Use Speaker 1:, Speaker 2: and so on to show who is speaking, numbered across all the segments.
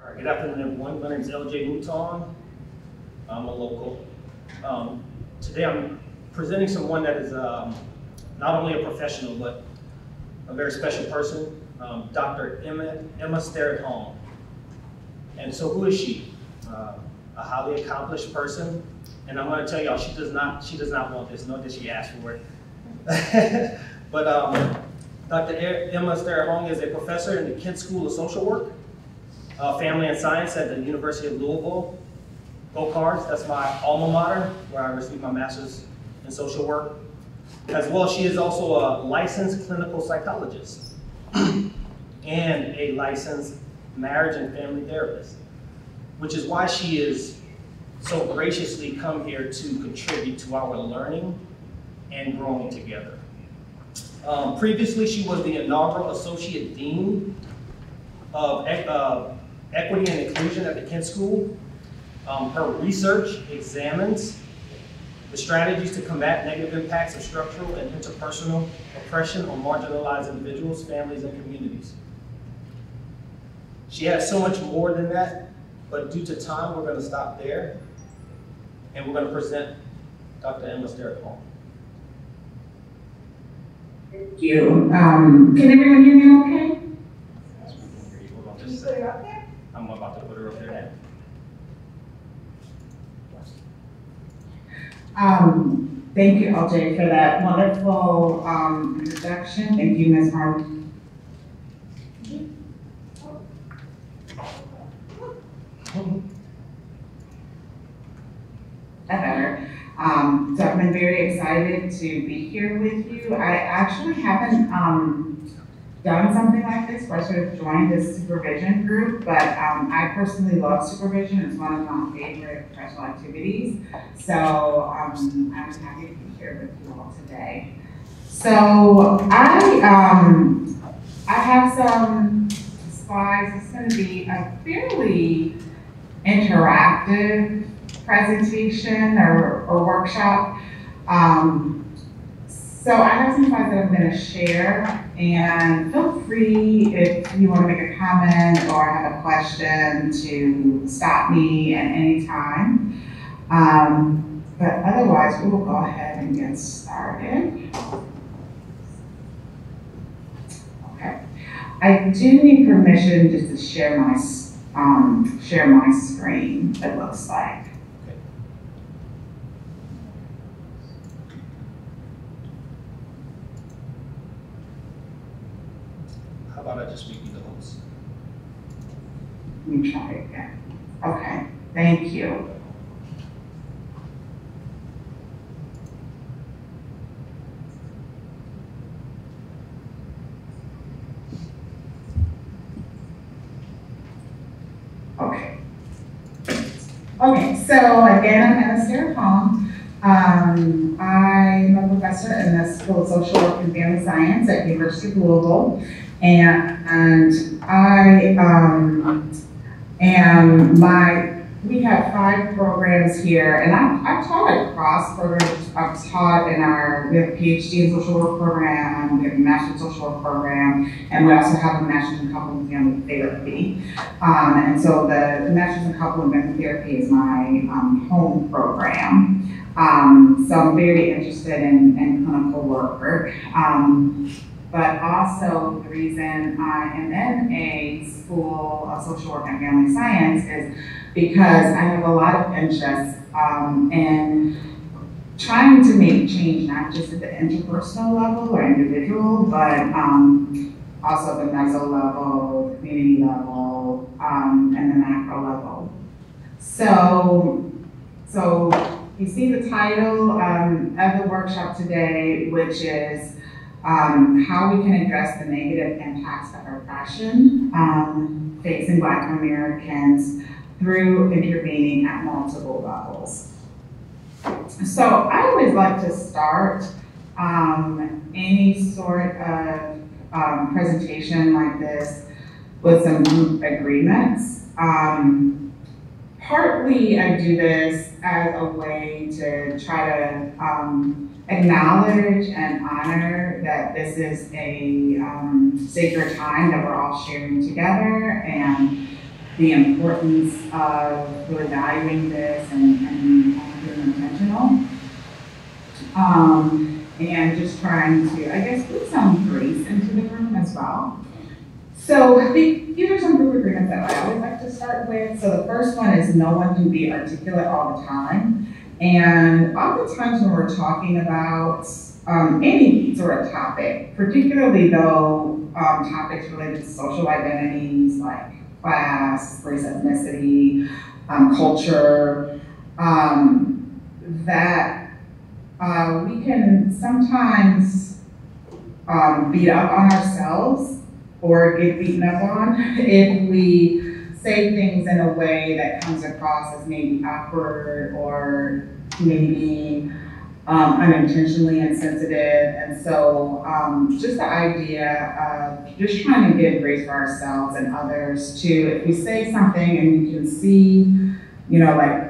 Speaker 1: All right, good afternoon, everyone. My name is LJ Mouton. I'm a local. Today I'm presenting someone that is not only a professional, but a very special person, Dr. Emma Sterrett-Hong. And so who is she? A highly accomplished person. And I'm going to tell y'all, she does not want this, nor did she ask for it. But Dr. Emma Sterrett-Hong is a professor in the Kent School of Social Work, Family and Science at the University of Louisville. Go Cards, that's my alma mater, where I received my master's in social work. As well, she is also a licensed clinical psychologist and a licensed marriage and family therapist, which is why she is so graciously come here to contribute to our learning and growing together. Previously, she was the inaugural Associate Dean of Equity and Inclusion at the Kent School. Her research examines the strategies to combat negative impacts of structural and interpersonal oppression on marginalized individuals, families, and communities. She has so much more than that, but due to time, we're going to stop there, and we're going to present Dr. Emma Sterrett-Hong.
Speaker 2: Thank you. Can everyone hear me okay?
Speaker 1: Can you put it up there? I'm about to put her up there now.
Speaker 2: Thank you, LJ, for that wonderful introduction. Thank you, Ms. Harmon. That better. So I've been very excited to be here with you. I actually haven't done something like this where I sort of joined this supervision group, but I personally love supervision. It's one of my favorite professional activities. So I'm happy to be here with you all today. So I have some slides. It's going to be a fairly interactive presentation or workshop. So I have some slides that I'm going to share, and feel free if you want to make a comment or have a question to stop me at any time. But otherwise, we will go ahead and get started. Okay. I do need permission just to share my screen, it looks like.
Speaker 1: How about I just make you the host?
Speaker 2: Let me try again. Okay, thank you. Okay, so again, I'm Emma Sterrett-Hong. I'm a professor in the School of Social Work and Family Science at the University of Louisville. And we have 5 programs here, and I've taught across programs. I've taught we have a PhD in social work program, we have a master's in social work program, and we also have a master's in couple and family therapy. And so the master's in couple and family therapy is my home program. So I'm very interested in clinical work. But also the reason I am in a School of Social Work and Family Science is because I have a lot of interest in trying to make change, not just at the interpersonal level or individual, but also at the meso level, community level, and the macro level. So you see the title of the workshop today, which is how we can address the negative impacts of oppression facing Black Americans through intervening at multiple levels. So I always like to start any sort of presentation like this with some agreements. Partly I do this as a way to try to acknowledge and honor that this is a sacred time that we're all sharing together, and the importance of really valuing this and being intentional. And just trying to, I guess, put some grace into the room as well. So these are some group agreements that I always like to start with. So the first one is no one can be articulate all the time. And oftentimes when we're talking about any sort of topic, particularly though topics related to social identities like class, race, ethnicity, culture, that we can sometimes beat up on ourselves or get beaten up on if we say things in a way that comes across as maybe awkward or maybe unintentionally insensitive. And so just the idea of just trying to give grace for ourselves and others too. If we say something and you can see, you know, like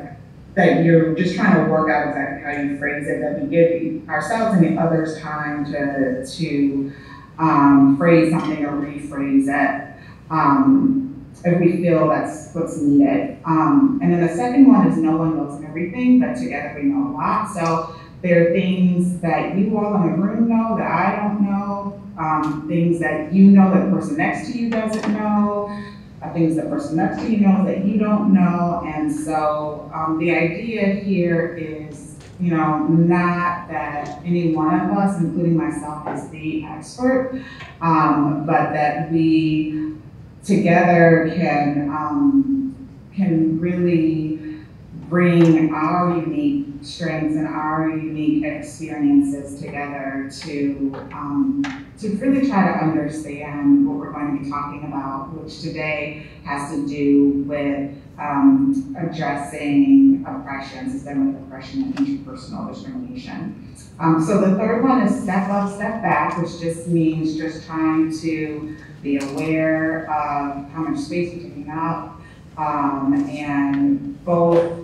Speaker 2: that you're just trying to work out exactly how you phrase it, that we give ourselves and the others time to phrase something or rephrase it if we feel that's what's needed. And then the second one is no one knows everything, but together we know a lot. So there are things that you all in the room know that I don't know, things that you know that the person next to you doesn't know, things the person next to you knows that you don't know. And so the idea here is, you know, not that any one of us, including myself, is the expert, but that we together can really bring our unique strengths and our unique experiences together to really try to understand what we're going to be talking about, which today has to do with addressing oppression, systemic oppression, and interpersonal discrimination. So the third one is step up, step back, which just means just trying to be aware of how much space we're taking up, and both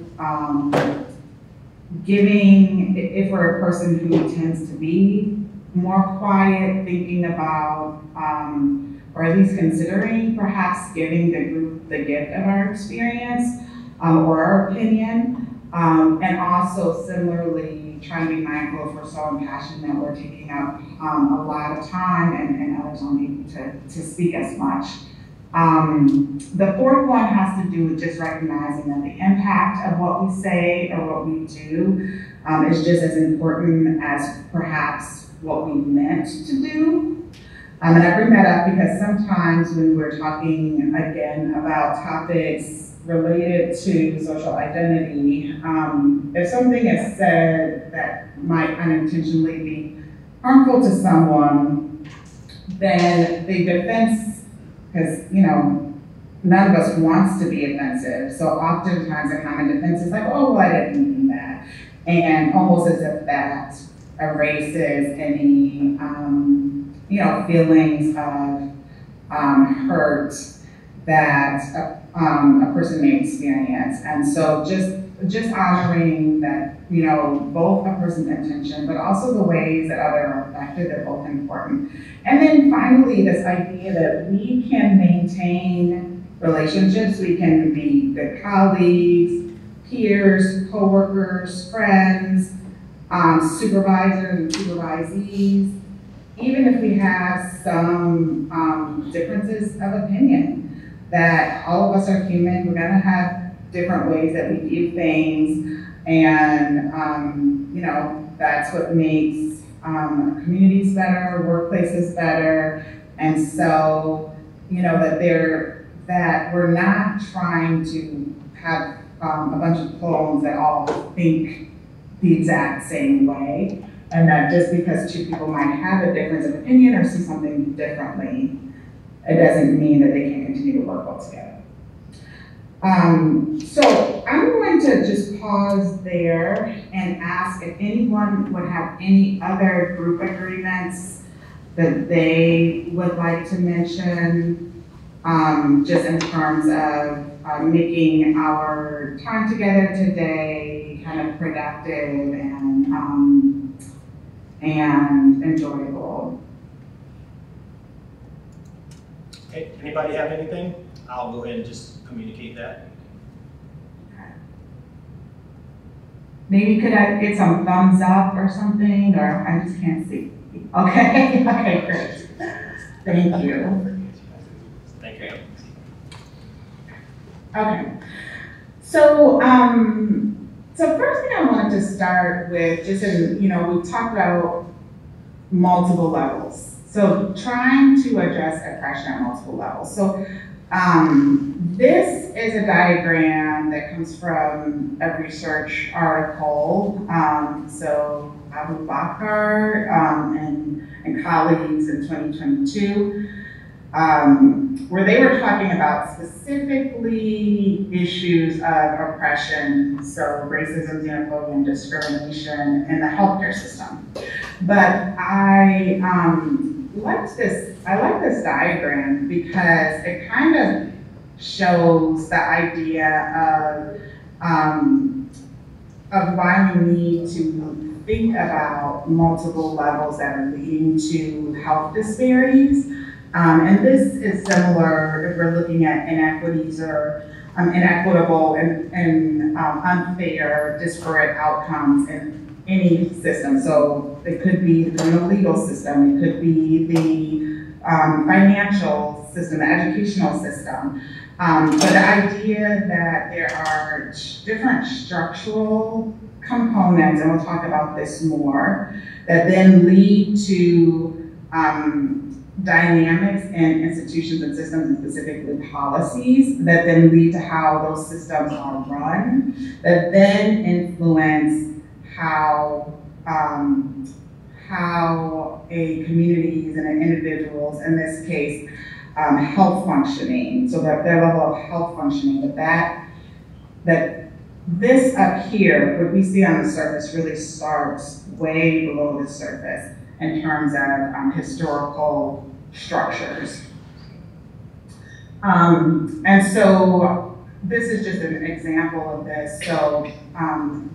Speaker 2: giving, if we're a person who tends to be more quiet, thinking about, or at least considering perhaps giving the group the gift of our experience or our opinion, and also similarly trying to be mindful if we're so impassioned that we're taking up a lot of time and others aren't able to speak as much. The fourth one has to do with just recognizing that the impact of what we say or what we do is just as important as perhaps what we meant to do. And I bring that up because sometimes when we're talking again about topics related to social identity, if something is said that might unintentionally be harmful to someone, then the defense, because, you know, none of us wants to be offensive. So oftentimes a common defense is like, oh, well, I didn't mean that. And almost as if that erases any, you know, feelings of hurt that a person may experience. And so just honoring that, you know, both a person's intention, but also the ways that others are affected are both important. And then finally, this idea that we can maintain relationships, we can be good colleagues, peers, coworkers, friends, supervisors and supervisees, even if we have some differences of opinion, that all of us are human, we're gonna have different ways that we view things, and you know, that's what makes communities better, workplaces better. And so, you know, that we're not trying to have a bunch of clones that all think the exact same way, and that just because two people might have a difference of opinion or see something differently, it doesn't mean that they can't continue to work well together. So I'm going to just pause there and ask if anyone would have any other group agreements that they would like to mention, just in terms of making our time together today kind of productive and enjoyable.
Speaker 1: Okay, anybody have anything? I'll go ahead and just communicate that.
Speaker 2: Maybe could I get some thumbs up or something, or I just can't see. Okay, okay, great. Thank you.
Speaker 1: Thank you.
Speaker 2: Okay. So, so first thing I wanted to start with, just in, we've talked about multiple levels. So trying to address oppression at multiple levels. So this is a diagram that comes from a research article. So Abu Bakr and colleagues in 2022, where they were talking about specifically issues of oppression, so racism, xenophobia, and discrimination in the healthcare system. But I like this diagram because it kind of shows the idea of why we need to think about multiple levels that are leading to health disparities. And this is similar if we're looking at inequities or inequitable and unfair, disparate outcomes in any system. So it could be the criminal legal system, it could be the financial system, the educational system. But the idea that there are different structural components, and we'll talk about this more, that then lead to dynamics in institutions and systems, and specifically policies, that then lead to how those systems are run, that then influence how a communities and an individuals, in this case, health functioning, so that their level of health functioning, that this up here, what we see on the surface, really starts way below the surface in terms of historical structures. And so this is just an example of this. So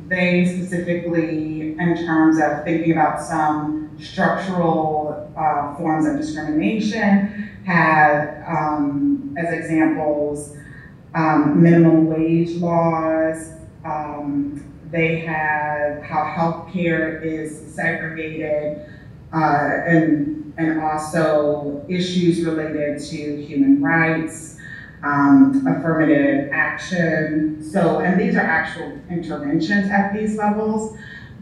Speaker 2: they specifically, in terms of thinking about some structural forms of discrimination, have as examples minimum wage laws. They have how healthcare is segregated, and also issues related to human rights, affirmative action. So, and these are actual interventions at these levels,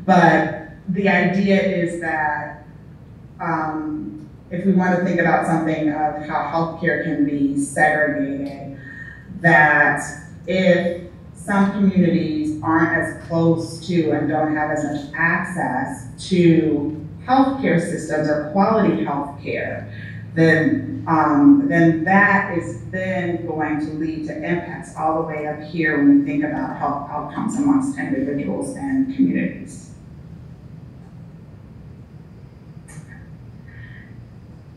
Speaker 2: but the idea is that if we want to think about something of how healthcare can be segregated, that if some communities aren't as close to and don't have as much access to healthcare systems or quality healthcare, then that is then going to lead to impacts all the way up here when we think about health outcomes amongst individuals and communities.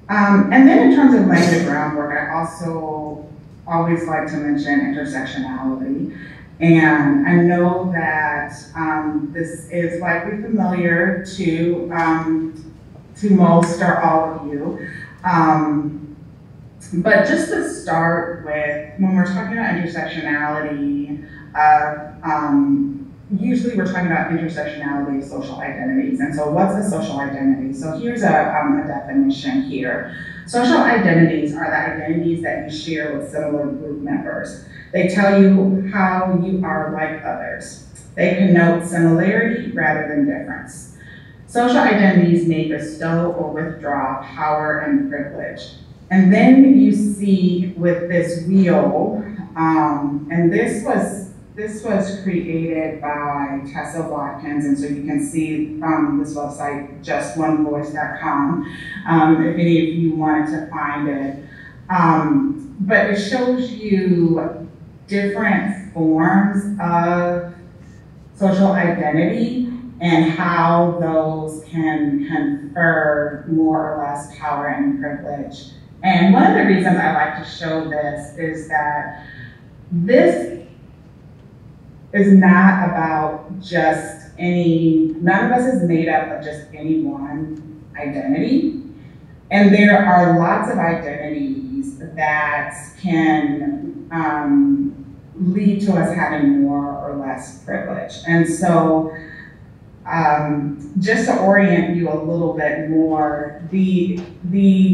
Speaker 2: And then in terms of laying the groundwork, I also always like to mention intersectionality. And I know that this is likely familiar to most or all of you. But just to start with, when we're talking about intersectionality, usually we're talking about intersectionality of social identities. And so what's a social identity? So here's a definition here. Social identities are the identities that you share with similar group members. They tell you how you are like others. They connote similarity rather than difference. Social identities may bestow or withdraw power and privilege. And then you see with this wheel, and this was created by Tessa Watkins, and so you can see from this website, justonevoice.com, if any of you wanted to find it. But it shows you different forms of social identity and how those can confer more or less power and privilege. And one of the reasons I like to show this is that this is not about just none of us is made up of just any one identity. And there are lots of identities that can lead to us having more or less privilege. And so just to orient you a little bit more, the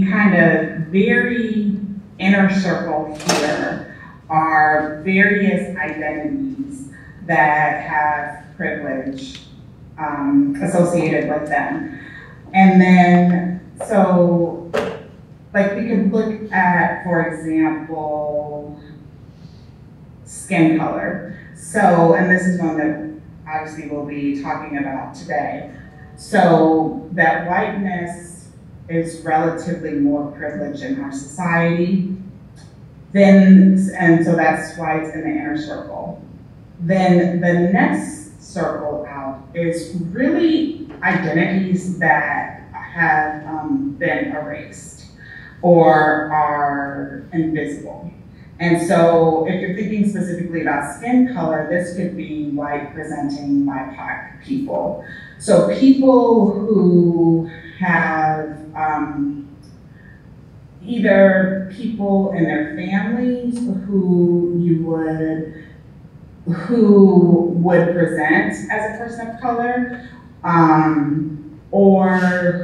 Speaker 2: kind of very inner circle here are various identities that have privilege associated with them. And then, so, like we could look at, for example, skin color. So, and this is one that obviously we'll be talking about today. So that whiteness is relatively more privileged in our society. Then, and so that's why it's in the inner circle. Then the next circle out is really identities that have been erased or are invisible. And so if you're thinking specifically about skin color, this could be white presenting BIPOC people. So people who have either people in their families who would present as a person of color, or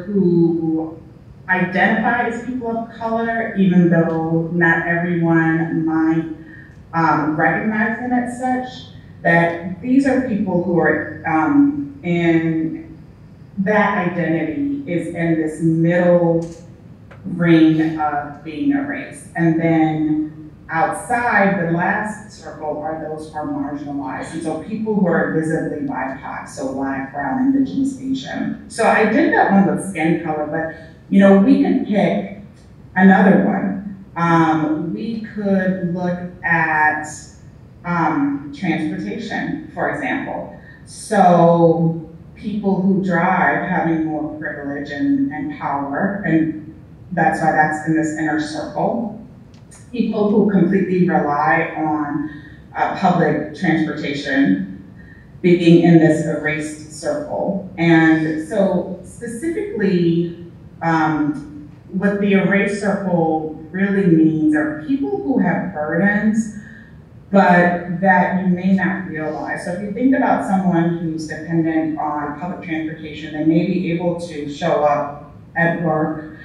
Speaker 2: who identify as people of color, even though not everyone might recognize them as such, that these are people who are in that identity is in this middle ring of being erased. And then outside, the last circle are those who are marginalized. And so people who are visibly BIPOC, so Black, Brown, Indigenous, Asian. So I did that one with skin color, but you know, we could pick another one. We could look at transportation, for example. So people who drive having more privilege and power, and that's why that's in this inner circle. People who completely rely on public transportation being in this erased circle. And so specifically, what the erased circle really means are people who have burdens, but that you may not realize. So if you think about someone who's dependent on public transportation, they may be able to show up at work,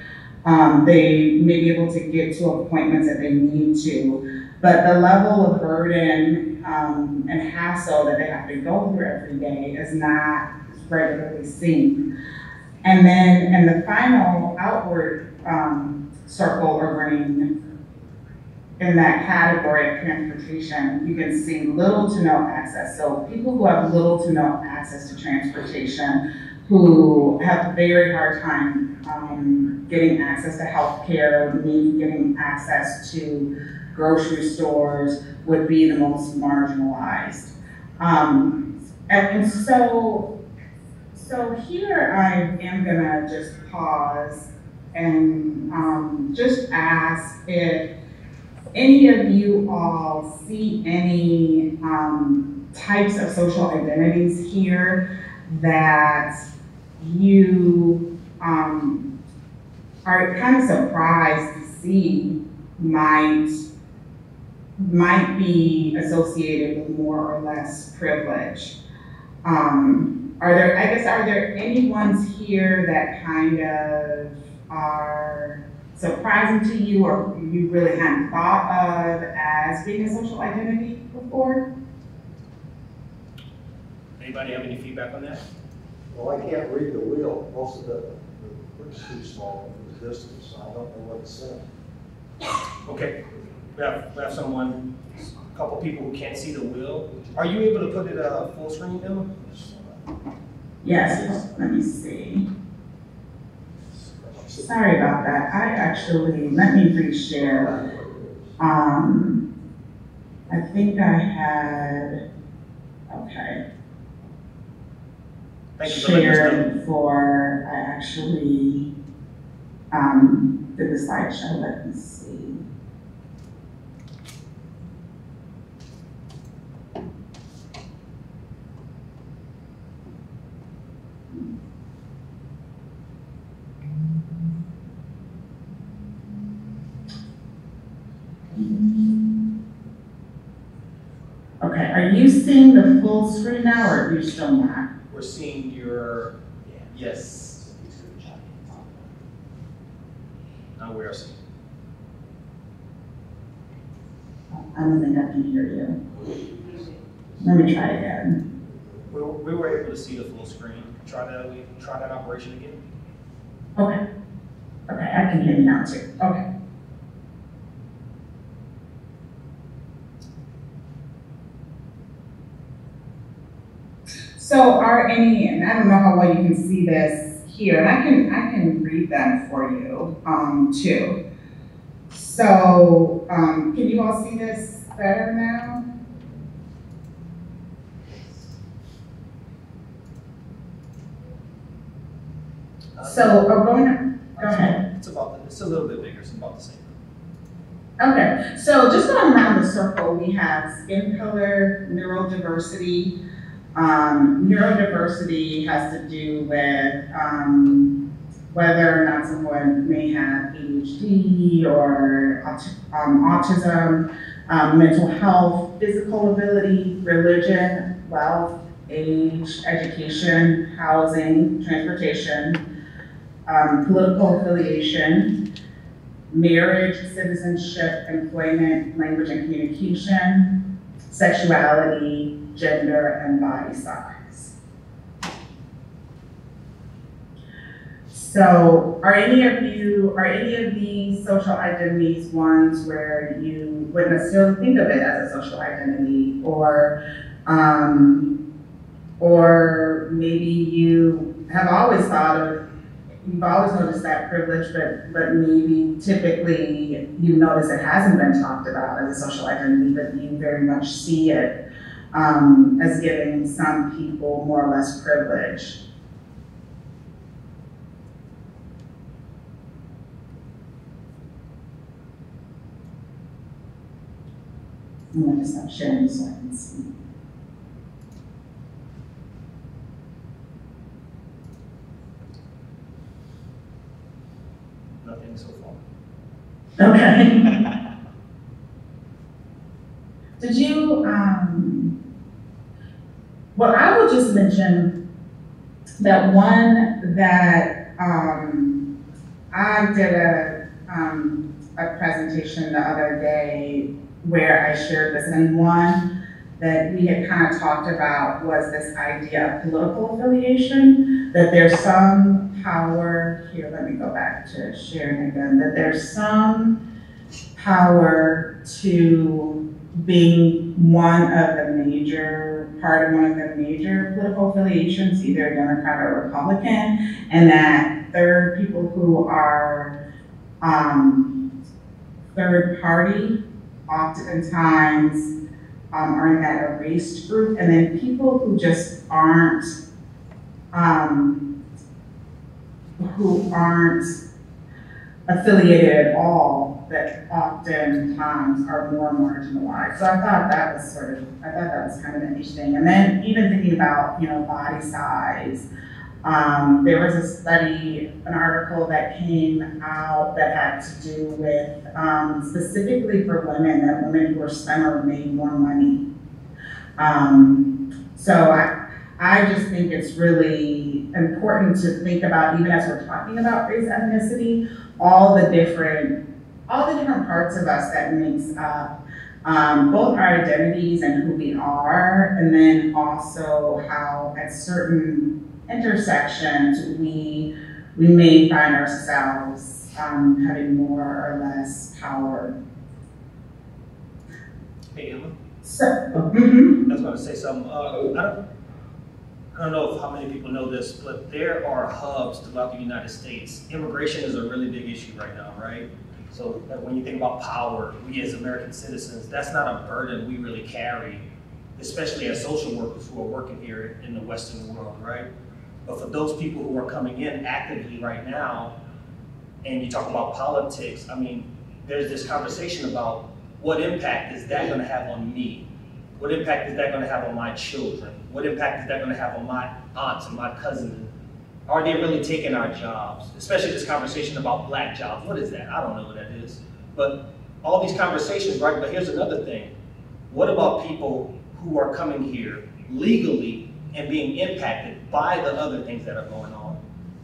Speaker 2: they may be able to get to appointments that they need to, but the level of burden and hassle that they have to go through every day is not regularly seen. And then in the final outward circle or ring, in that category of transportation, you can see little to no access. So people who have little to no access to transportation, who have a very hard time getting access to healthcare, maybe getting access to grocery stores, would be the most marginalized. And so here I am gonna just pause and just ask if any of you all see any types of social identities here that you are kind of surprised to see might be associated with more or less privilege. Are there any ones here that kind of are surprising to you or you really hadn't thought of as being a social identity before?
Speaker 1: Anybody have any feedback on that?
Speaker 3: Well, I can't read the wheel. Most of the it's too small in the distance, so I don't know what it said.
Speaker 1: Okay, we have someone, a couple people who can't see the wheel. Are you able to put it full screen, Emma?
Speaker 2: Yes, let me see. Sorry about that. Let me reshare. I think I had, okay.
Speaker 1: Thank you for letting us know.
Speaker 2: Shared before I actually did the slideshow. Let me see. you seeing the full screen now, or are you still not?
Speaker 1: We're seeing your, yes. Now we are seeing.
Speaker 2: I don't think I can hear you. Let me try again.
Speaker 1: We were able to see the full screen. Try that operation again.
Speaker 2: Okay. Okay, I can hear you now too. Okay. So are any, and I don't know how well you can see this here, and I can read them for you too. So can you all see this better now? So go ahead.
Speaker 1: It's a little bit bigger. It's about the same.
Speaker 2: Okay, so just going around the circle, we have skin color, neurodiversity. Neurodiversity has to do with whether or not someone may have ADHD or autism, mental health, physical ability, religion, wealth, age, education, housing, transportation, political affiliation, marriage, citizenship, employment, language and communication, sexuality, gender, and body size. So are any of these social identities ones where you wouldn't necessarily think of it as a social identity, or maybe you have always you've always noticed that privilege, but maybe typically you notice it hasn't been talked about as a social identity, but you very much see it as giving some people more or less privilege. I'm going to stop sharing so I can see.
Speaker 1: Nothing so far.
Speaker 2: Okay. Did you, well, I will just mention that one that I did a presentation the other day where I shared this, and one that we had kind of talked about was this idea of political affiliation, that there's some power, here, let me go back to sharing again, that there's some power to being part of one of the major political affiliations, either Democrat or Republican, and that third people who are third party oftentimes are in that erased group, and then people who just aren't affiliated at all, that oftentimes are more marginalized. So I thought that was kind of interesting. And then even thinking about, body size, there was a study, an article that came out that had to do with, specifically for women, that women who are slimmer made more money. So I just think it's really important to think about, even as we're talking about race, ethnicity, all the different parts of us that makes up both our identities and who we are, and then also how at certain intersections we may find ourselves having more or less power.
Speaker 1: Hey, Emma.
Speaker 2: So,
Speaker 1: I was going to say something. I don't know how many people know this, but there are hubs throughout the United States. Immigration is a really big issue right now, right? So when you think about power, we as American citizens, that's not a burden we really carry, especially as social workers who are working here in the Western world, right? But for those people who are coming in actively right now, and you talk about politics, I mean, there's this conversation about what impact is that going to have on me? What impact is that going to have on my children? What impact is that going to have on my aunts and my cousins? Are they really taking our jobs? Especially this conversation about black jobs. What is that? I don't know what that is. But all these conversations, right? But here's another thing. What about people who are coming here legally and being impacted by the other things that are going on?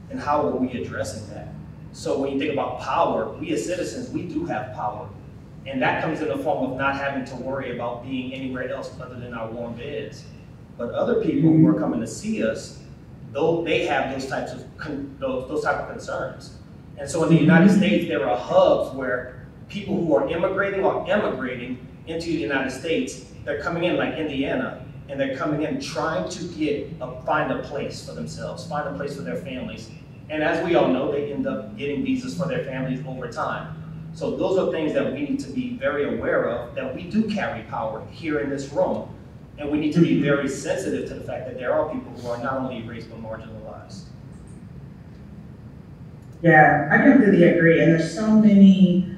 Speaker 1: And how are we addressing that? So when you think about power, we as citizens, we do have power. And that comes in the form of not having to worry about being anywhere else other than our warm beds. But other people who are coming to see us, though they have those type of concerns. And so in the United States, there are hubs where people who are immigrating or emigrating into the United States, they're coming in like Indiana, and they're coming in trying to find a place for themselves, find a place for their families. And as we all know, they end up getting visas for their families over time. So those are things that we need to be very aware of, that we do carry power here in this room. And we need to be very sensitive to the fact that there are people who are not only erased but marginalized.
Speaker 4: Yeah, I completely agree. And there's so many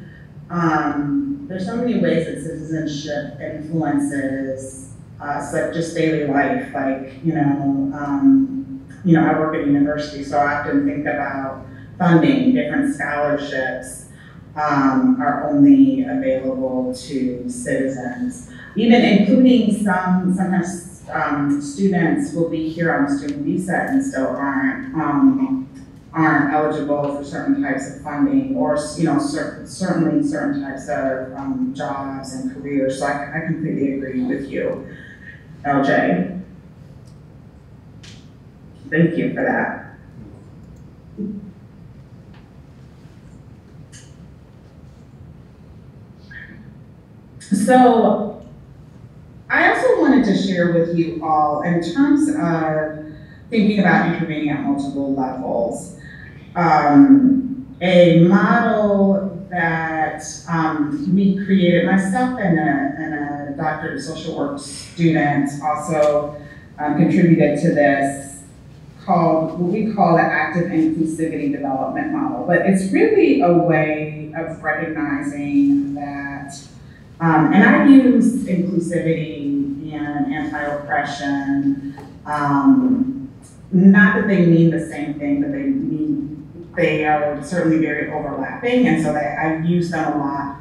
Speaker 4: ways that citizenship influences like just daily life. Like, I work at a university, so I often think about funding. Different scholarships are only available to citizens, even including sometimes students will be here on a student visa and still aren't eligible for certain types of funding, or certainly certain types of jobs and careers. So I completely agree with you, LJ. Thank you for that. So I also wanted to share with you all, in terms of thinking about intervening at multiple levels, a model that we created, myself and a doctorate of social work student also contributed to this, called what we call the active inclusivity development model. But it's really a way of recognizing that, and I use inclusivity and anti-oppression, not that they mean the same thing, but they are certainly very overlapping, and so I use them a lot.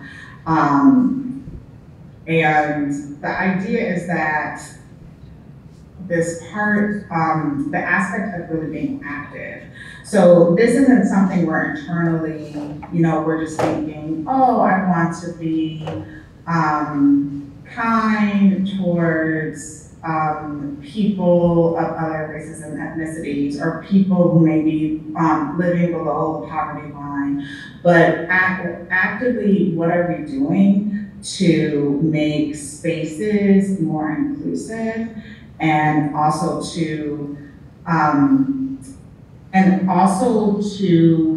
Speaker 4: And the idea is that this part, the aspect of really being active. So this isn't something where internally, we're just thinking, oh, I want to be kind towards people of other races and ethnicities, or people who may be living below the poverty line. But actively, what are we doing to make spaces more inclusive, and also to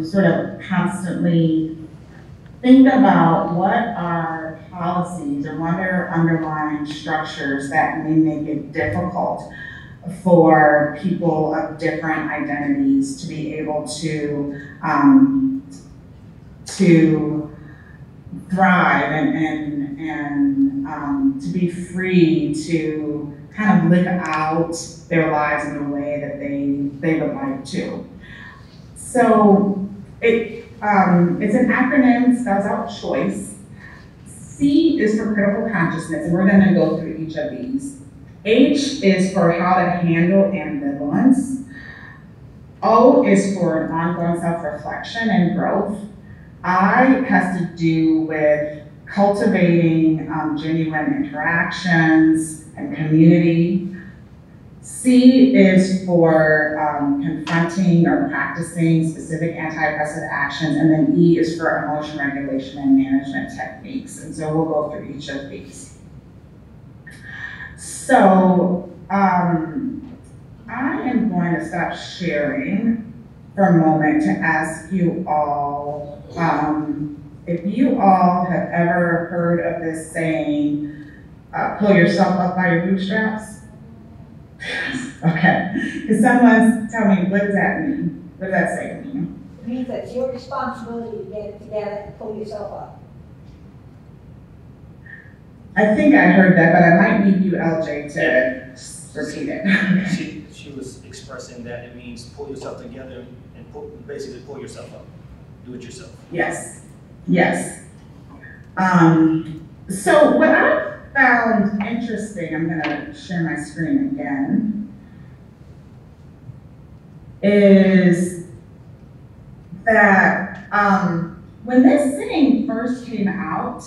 Speaker 4: sort of constantly think about what are policies or what are underlying structures that may make it difficult for people of different identities to be able to thrive and to be free to kind of live out their lives in a way that they would like to. So it's an acronym, spells out choice. C is for critical consciousness, and we're going to go through each of these. H is for how to handle ambivalence. O is for an ongoing self-reflection and growth. I has to do with cultivating genuine interactions and community. C is for confronting or practicing specific anti-oppressive actions, and then E is for emotion regulation and management techniques. And so we'll go through each of these. So I am going to stop sharing for a moment to ask you all if you all have ever heard of this saying, pull yourself up by your bootstraps. Okay, can someone tell me, what does that mean? What does that say to you?
Speaker 5: It means that it's your responsibility to get it together and pull yourself up.
Speaker 4: I think I heard that, but I might need you, LJ, to repeat it.
Speaker 1: She was expressing that it means pull yourself together and basically pull yourself up. Do it yourself.
Speaker 4: Yes, yes. So what found interesting, I'm gonna share my screen again, is that when this saying first came out,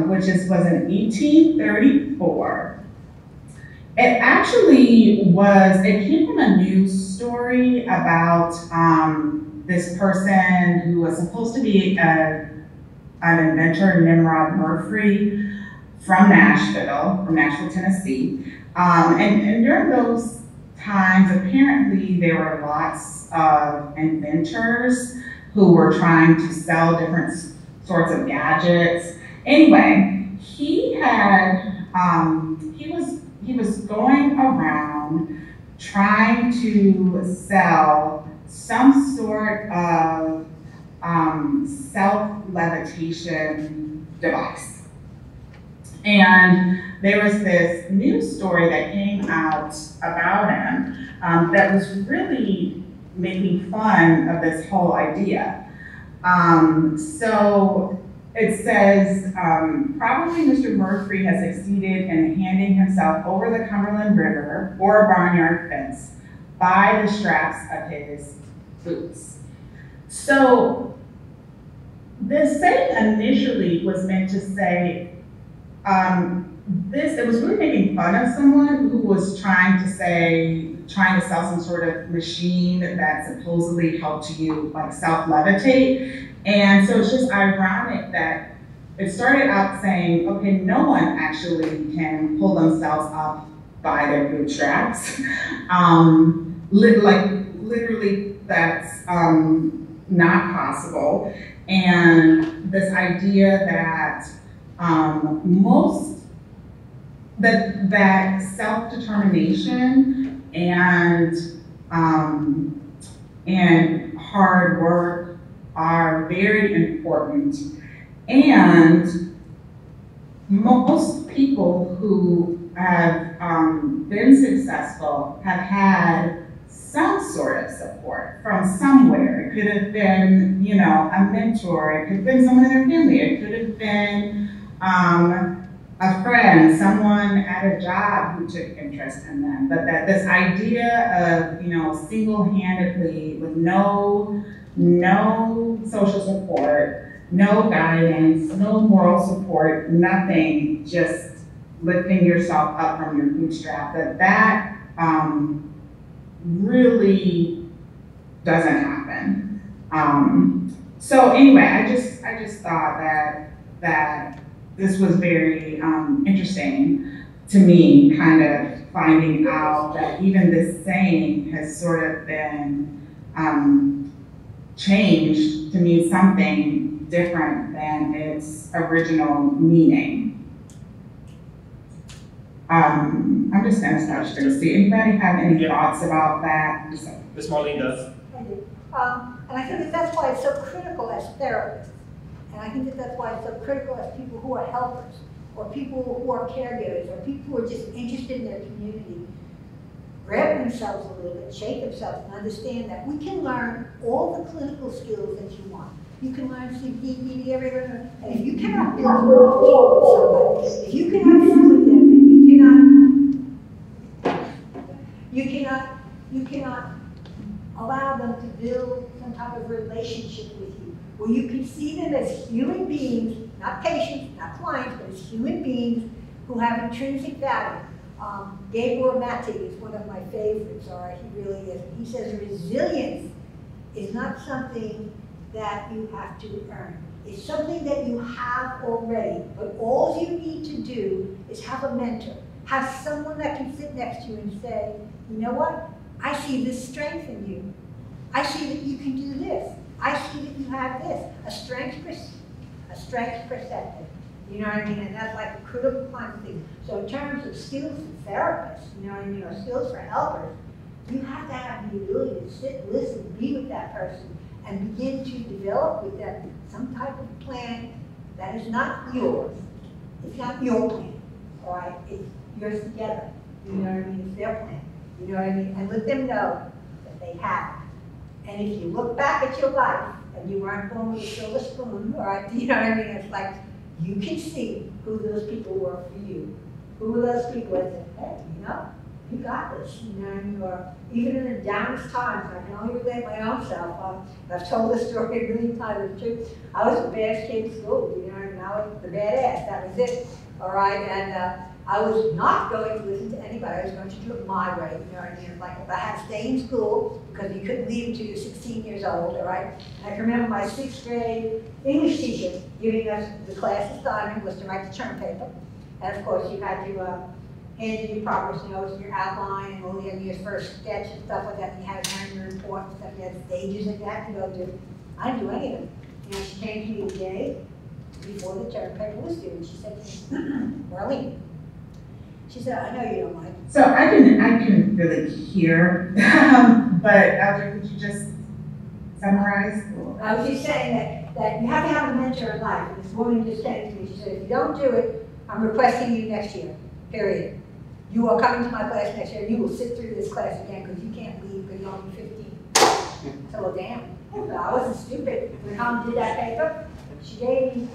Speaker 4: which was in 1834, it came from a news story about this person who was supposed to be an inventor, Nimrod Murphy, from Nashville, Tennessee. And during those times, apparently there were lots of inventors who were trying to sell different sorts of gadgets. Anyway, he was going around trying to sell some sort of self-levitation device. And there was this news story that came out about him that was really making fun of this whole idea. So it says, probably Mr. Murphy has succeeded in handing himself over the Cumberland River or a barnyard fence by the straps of his boots. So this saying initially was meant to say, it was really making fun of someone who was trying to sell some sort of machine that supposedly helped you like self-levitate. And so it's just ironic that it started out saying, okay, no one actually can pull themselves up by their bootstraps. Literally that's not possible. And this idea that that self-determination and hard work are very important. And most people who have been successful have had some sort of support from somewhere. It could have been, a mentor. It could have been someone in their family. It could have been a friend, someone at a job who took interest in them. But that this idea of, single-handedly with no social support, no guidance, no moral support, nothing, just lifting yourself up from your bootstrap, that really doesn't happen. So anyway, I just thought that this was very interesting to me, kind of finding out that even this saying has sort of been changed to mean something different than its original meaning. I'm just going to start to see. Anybody have any thoughts about that?
Speaker 1: Ms. Marlene does.
Speaker 5: I do. And I think that that's why it's so critical as therapists. And I think that that's why it's so critical as people who are helpers, or people who are caregivers, or people who are just interested in their community. Grab themselves a little bit, shake themselves, and understand that we can learn all the clinical skills that you want. You can learn CPD, everything, and if you cannot build rapport with somebody, if you cannot fun with them, and you cannot allow them to build some type of relationship with you, where you can see them as human beings, not patients, not clients, but as human beings who have intrinsic value. Gabor Mate is one of my favorites, all right, he really is. He says resilience is not something that you have to earn. It's something that you have already, but all you need to do is have a mentor. Have someone that can sit next to you and say, you know what? I see this strength in you. I see that you can do this. I see that you have this. A strength perceptive. You know what I mean? And that's like a critical kind of thing. So in terms of skills for therapists, you know what I mean, or skills for helpers, you have to have the ability to sit, listen, be with that person, and begin to develop with them some type of plan that is not yours. It's not your plan, all right? It's yours together. You know what I mean? It's their plan. You know what I mean? And let them know that they have it. And if you look back at your life and you weren't born with a silver spoon, all right, you know what I mean? It's like you can see who those people were for you. Who were those people that said, hey, you know, you got this, you know, and you are, even in the downest times, I can only relate my own self. I've told this story a million times, it's true. I was the bad kid in school, you know, and I was the badass, that was it, all right? And I was not going to listen to anybody, I was going to do it my way, you know what I mean? Like, if I had to stay in school, because you couldn't leave until you're 16 years old, all right? And I can remember my 6th grade English teacher giving us the class assignment was to write the term paper. And of course, you had to hand in your progress notes and your outline and all the your first sketch and stuff like that. And you had to turn your report and stuff. You had stages that you had to go to. I didn't do any of them. You know, she came to me the day before the term paper was due, and she said to me, Marlene, she said, I know you don't like it.
Speaker 4: So I couldn't really hear, but Eldridge, could you just summarize?
Speaker 5: I was just saying that you have to have a mentor in life. And this woman just said to me, she said, if you don't do it, I'm requesting you next year, period. You are coming to my class next year, and you will sit through this class again, because you can't leave because you're only 15. So, well, damn, I wasn't stupid. When Tom did that paper, she gave me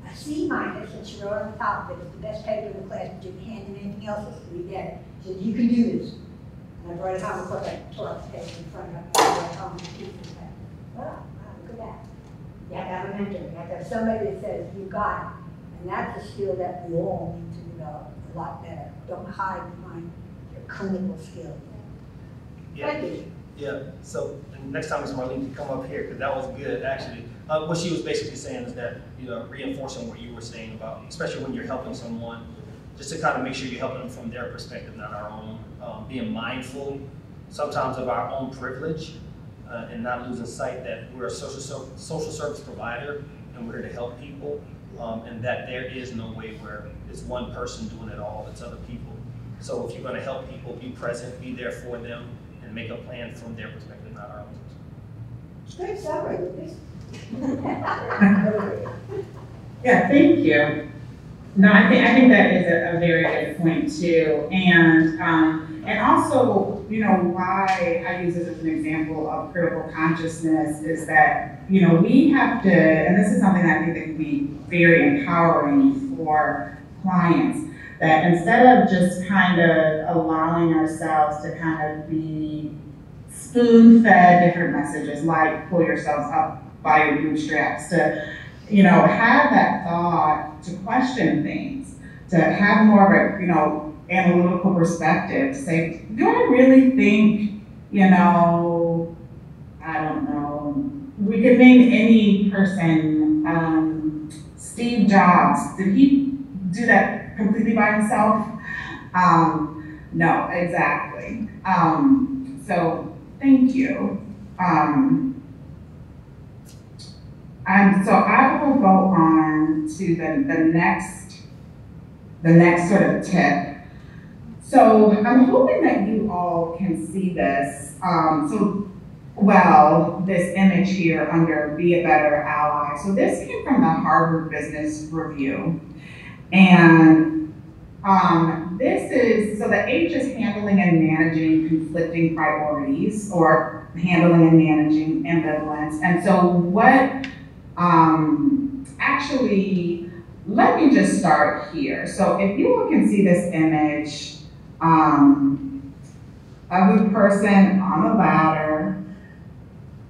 Speaker 5: a C-, and she wrote on the top of it, it's the best paper in the class, but you can hand in anything else to be dead. She said, you can do this. And I brought it home, of course, I tore up the paper in front of her, and I brought it home and she said, wow, look at that. You have to have a mentor, you have to have somebody that says, you got it. And that's a skill that we all need to develop a lot better. Don't hide behind your clinical skill.
Speaker 1: Yeah.
Speaker 5: Thank you.
Speaker 1: Yeah, so next time Ms. Marlene can come up here, because that was good, actually. What she was basically saying is that, you know, reinforcing what you were saying about, especially when you're helping someone, just to kind of make sure you're helping them from their perspective, not our own. Being mindful sometimes of our own privilege and not losing sight that we're a social service provider and we're here to help people. And that there is no way where it's one person doing it all, it's other people. So if you're going to help people, be present, be there for them, and make a plan from their perspective, not our own.
Speaker 5: Good summary.
Speaker 4: Yeah, thank you. No, I think that is a very good point too. And also, you know, why I use this as an example of critical consciousness is that, you know, we have to, and this is something that I think that can be very empowering for clients, that instead of just kind of allowing ourselves to kind of be spoon-fed different messages like pull yourselves up by your bootstraps, to, you know, have that thought, to question things, to have more of a, you know, analytical perspective, to say, do I really think, you know, I don't know, we could name any person, Steve Jobs, did he do that completely by himself? No, exactly. So thank you. So I will go on to the next sort of tip. So I'm hoping that you all can see this. This image here under Be a Better Ally. So this came from the Harvard Business Review. And this is, so the H is handling and managing conflicting priorities, or handling and managing ambivalence. And so what, actually, let me just start here. So if you all can see this image of a person on the ladder,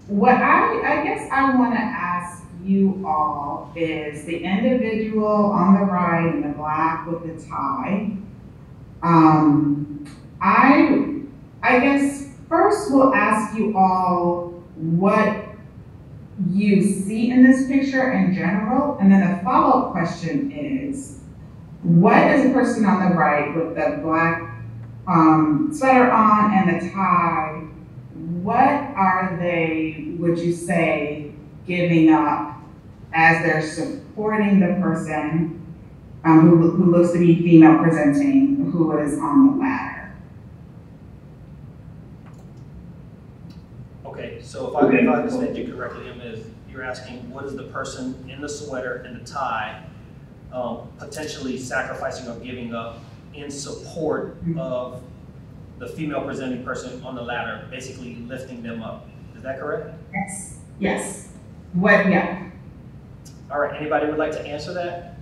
Speaker 4: what I guess I want to ask you all is the individual on the right in the black with the tie. I guess first we'll ask you all what you see in this picture in general, and then the follow-up question is, what is the person on the right with the black sweater on and the tie, what are they, would you say, giving up as they're supporting the person who looks to be female presenting, who is on the ladder?
Speaker 1: Okay, so if I understand you correctly, Emma, you're asking what is the person in the sweater and the tie potentially sacrificing or giving up in support of the female presenting person on the ladder, basically lifting them up. Is that correct?
Speaker 4: Yes. Yes. What? Yeah.
Speaker 1: All right. Anybody would like to answer that?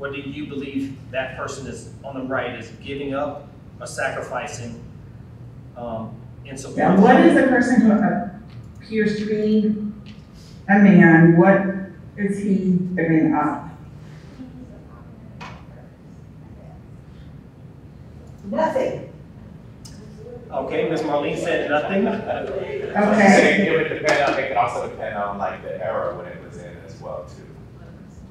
Speaker 1: what do you believe that person is on the right is giving up or sacrificing in support?
Speaker 4: Yeah, what is a person who appears to be a man, what is he giving up?
Speaker 5: Nothing.
Speaker 1: Okay, Ms. Marlene said nothing.
Speaker 4: Okay.
Speaker 6: It would depend on, it could also depend on like the era when it was in as well too.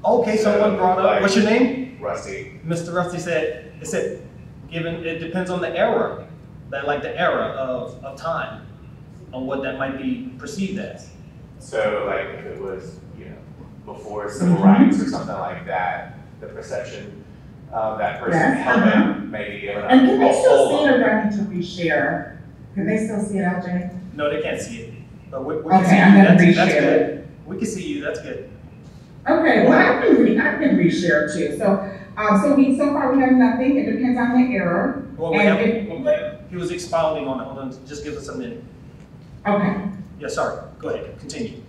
Speaker 1: Okay, someone brought up, what's your name?
Speaker 6: Rusty.
Speaker 1: Mr. Rusty said, it depends on the era, the era of time, on what that might be perceived as.
Speaker 6: So like if it was, you know, before civil rights or something like that, the perception of that person helping maybe giving up.
Speaker 4: And can they
Speaker 6: a
Speaker 4: still
Speaker 6: whole
Speaker 4: see it
Speaker 6: lot.
Speaker 4: or do I need to reshare? Can they still see it, LJ?
Speaker 1: No, they can't see it, but we can see
Speaker 4: Okay,
Speaker 1: you.
Speaker 4: I'm gonna
Speaker 1: That's
Speaker 4: reshare
Speaker 1: good.
Speaker 4: it.
Speaker 1: We can see you, that's good.
Speaker 4: Okay, well, I can reshare too. So, so far we have nothing. It depends on the error.
Speaker 1: Well, he was expounding on it. Hold on, just give us a minute.
Speaker 4: Okay.
Speaker 1: Yeah, sorry. Go ahead, continue.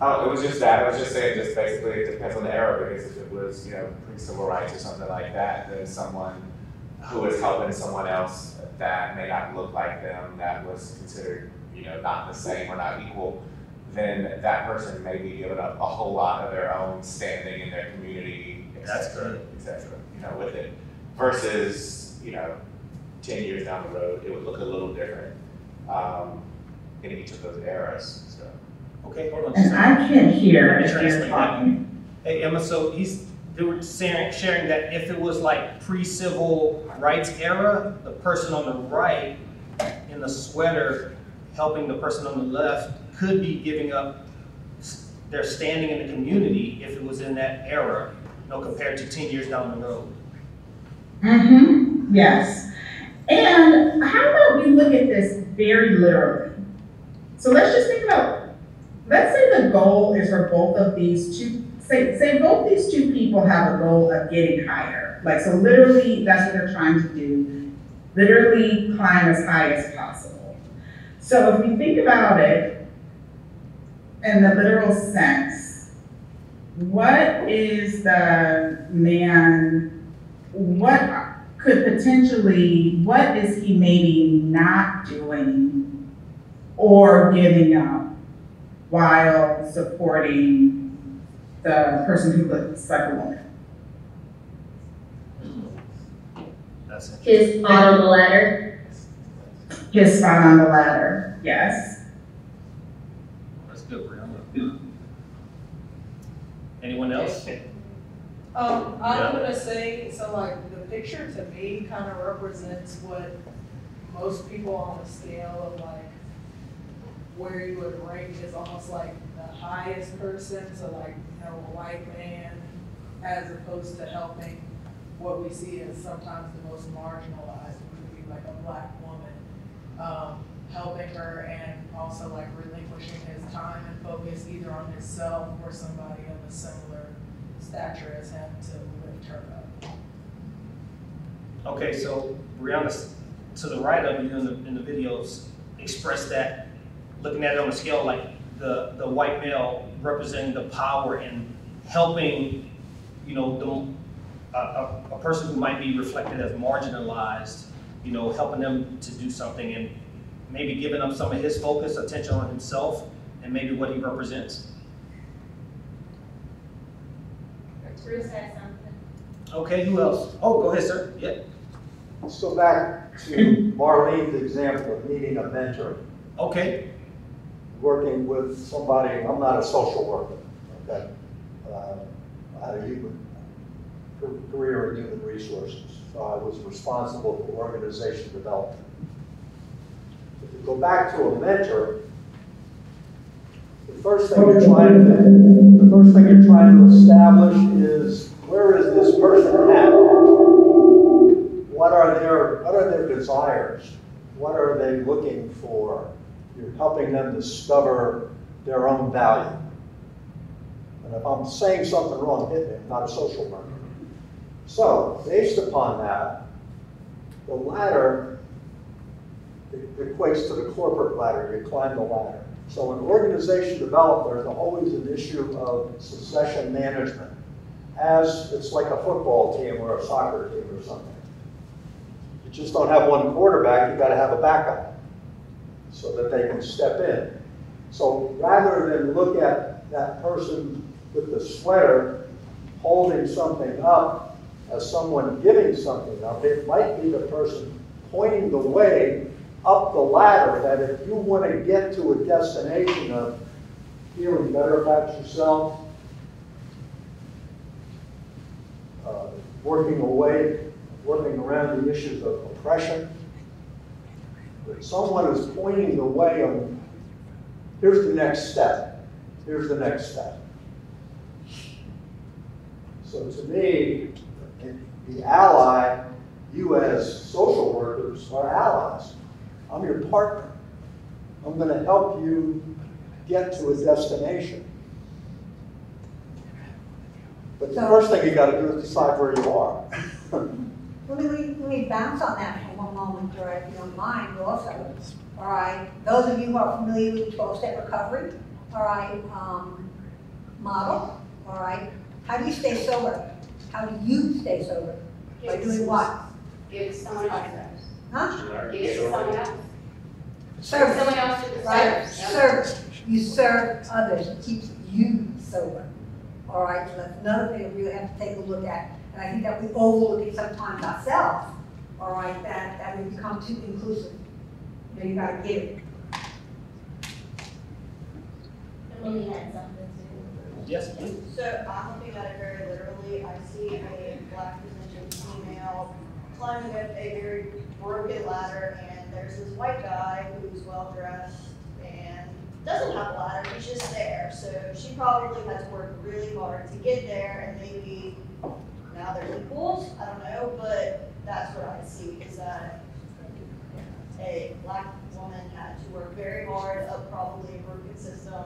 Speaker 6: Oh, it was just that. I was just saying, just basically, it depends on the era, because if it was, you know, pre-civil rights or something like that, then someone who was helping someone else that may not look like them, that was considered, you know, not the same or not equal, then that person may be giving up a whole lot of their own standing in their community, et cetera, you know, with it. Versus, you know, 10 years down the road, it would look a little different in each of those eras. So.
Speaker 1: Okay, hold on.
Speaker 4: And I can't hear
Speaker 1: Let me
Speaker 4: if you're
Speaker 1: translate that.
Speaker 4: talking.
Speaker 1: Hey, Emma, so they were sharing that if it was like pre-civil rights era, the person on the right in the sweater helping the person on the left could be giving up their standing in the community if it was in that era, you know, compared to 10 years down the road.
Speaker 4: Mm-hmm, yes. And how about we look at this very literally? So let's just think about, let's say the goal is for both of these two, say both these two people have a goal of getting higher. Like, so literally, that's what they're trying to do. Literally climb as high as possible. So if we think about it in the literal sense, what is the man, what is he maybe not doing or giving up while supporting the person who looks like a woman?
Speaker 1: That's it.
Speaker 7: His spot on the ladder.
Speaker 4: His spot on the ladder, yes.
Speaker 1: That's good, Brianna. Anyone else?
Speaker 8: I'm
Speaker 1: Yeah.
Speaker 8: gonna say, so like, the picture to me kind of represents what most people on the scale of like, where you would rank is almost like the highest person, so like, you know, a white man, as opposed to helping what we see as sometimes the most marginalized, would be like a black woman, helping her and also like relinquishing his time and focus either on himself or somebody of a similar stature as him to lift her up.
Speaker 1: Okay, so Brianna, to the right of you in the videos, expressed that, looking at it on a scale like the white male representing the power and helping, you know, a person who might be reflected as marginalized, you know, helping them to do something and maybe giving up some of his focus, attention on himself, and maybe what he represents.
Speaker 7: Bruce has something.
Speaker 1: Okay, who else? Oh, go ahead, sir. Yeah.
Speaker 3: Let's go back to Marlene's example of needing a mentor,
Speaker 1: Okay.
Speaker 3: working with somebody. I'm not a social worker, okay? I had a career in human resources, so I was responsible for organization development. If you go back to a mentor, the first thing you're trying to establish is, where is this person at? What are their desires? What are they looking for? You're helping them discover their own value. And if I'm saying something wrong, hit me. I'm not a social worker. So, based upon that, the ladder equates to the corporate ladder. You climb the ladder. So in organization development, there's always an issue of succession management. as it's like a football team or a soccer team or something. You just don't have one quarterback, you gotta have a backup so that they can step in. So rather than look at that person with the sweater holding something up as someone giving something up, it might be the person pointing the way up the ladder, that if you want to get to a destination of feeling better about yourself, working around the issues of oppression, that someone is pointing the way on, here's the next step, here's the next step. So to me, the ally, you as social workers are allies. I'm your partner. I'm going to help you get to a destination. But the first thing you got to do is decide where you are.
Speaker 5: Let me bounce on that for one moment, Joy, if you don't mind, also. All right, those of you who are familiar with 12-step recovery, all right, model, all right. How do you stay sober? How do you stay sober? By doing what?
Speaker 7: Give someone else.
Speaker 5: Huh?
Speaker 7: Give someone else.
Speaker 5: Service.
Speaker 7: Someone else to the
Speaker 5: Right,
Speaker 7: service.
Speaker 5: service. You serve others. It keeps you sober. All right, so that's another thing that we really have to take a look at. And I think that we overlook it sometimes ourselves. All right, that we become too inclusive. You know, you gotta give it.
Speaker 7: Emily had something to.
Speaker 1: Yes, please.
Speaker 9: So I'm looking at it very literally. I see a black presenting female climbing up a very broken ladder, and there's this white guy who's well dressed and doesn't have a ladder, he's just there. So she probably has worked really hard to get there, and maybe now they're equals, I don't know, but that's what I see, is that a black woman had to work very hard up probably a broken system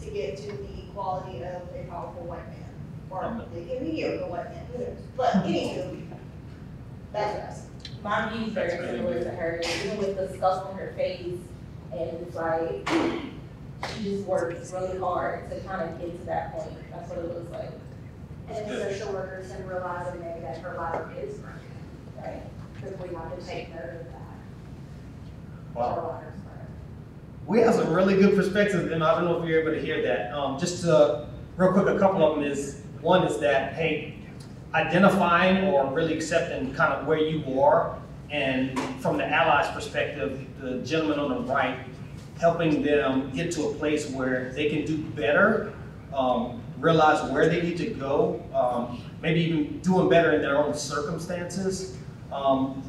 Speaker 9: to get to the equality of a powerful white man, or a mediocre white man, who knows. But anywho, that's what I see.
Speaker 7: My view's very similar to hers, even with the scuff on her face, and it's like, she just works really hard to kind of get to that point. That's what it looks like.
Speaker 9: And social workers can realize that maybe that her ladder is broken,
Speaker 7: Right.
Speaker 9: because we have to take note of that.
Speaker 1: Wow.
Speaker 9: Our ladder's broken.
Speaker 1: We have some really good perspectives, and I don't know if you're able to hear that. Just real quick, a couple of them is, one is that, hey, identifying or really accepting kind of where you are, and from the allies' perspective, the gentleman on the right, helping them get to a place where they can do better, realize where they need to go, maybe even doing better in their own circumstances.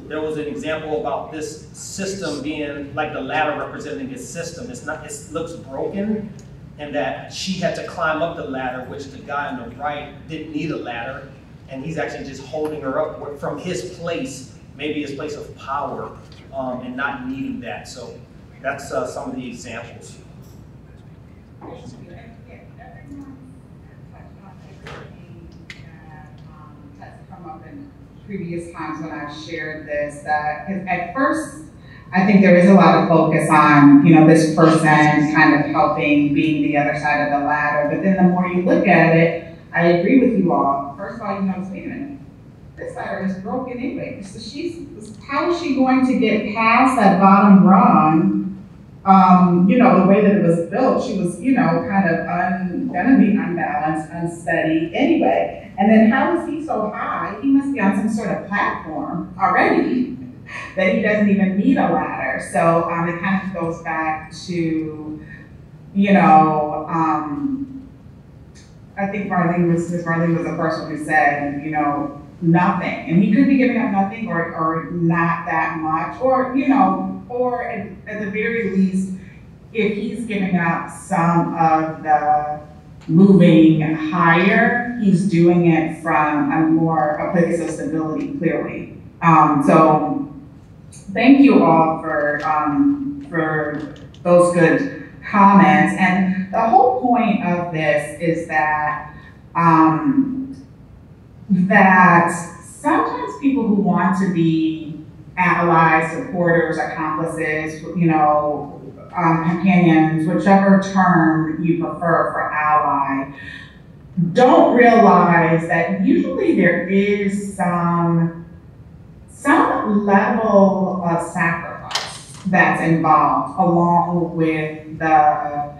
Speaker 1: There was an example about this system being like the ladder representing its system. It looks broken, and that she had to climb up the ladder, which the guy on the right didn't need a ladder, and he's actually just holding her up from his place, maybe his place of power, and not needing that. So that's some of the examples.
Speaker 2: Come up in previous times when I've shared this, that at first I think there is a lot of focus on, you know, this person kind of helping, being the other side of the ladder, but then the more you look at it, I agree with you all. First of all, you know, wait a minute, this ladder is broken anyway, so how is she going to get past that bottom rung? You know, the way that it was built, she was, you know, kind of gonna be unbalanced, unsteady anyway. And then how is he so high? He must be on some sort of platform already that he doesn't even need a ladder. So it kind of goes back to, you know, I think Ms. Marlene was the first one who said, you know, nothing. And he could be giving up nothing or not that much, or, you know, or at the very least, if he's giving up some of the moving higher, he's doing it from a place of stability, clearly. So thank you all for those good comments. And the whole point of this is that that sometimes people who want to be allies, supporters, accomplices, you know, companions, whichever term you prefer for ally,
Speaker 4: don't realize that usually there is some level of sacrifice that's involved along with the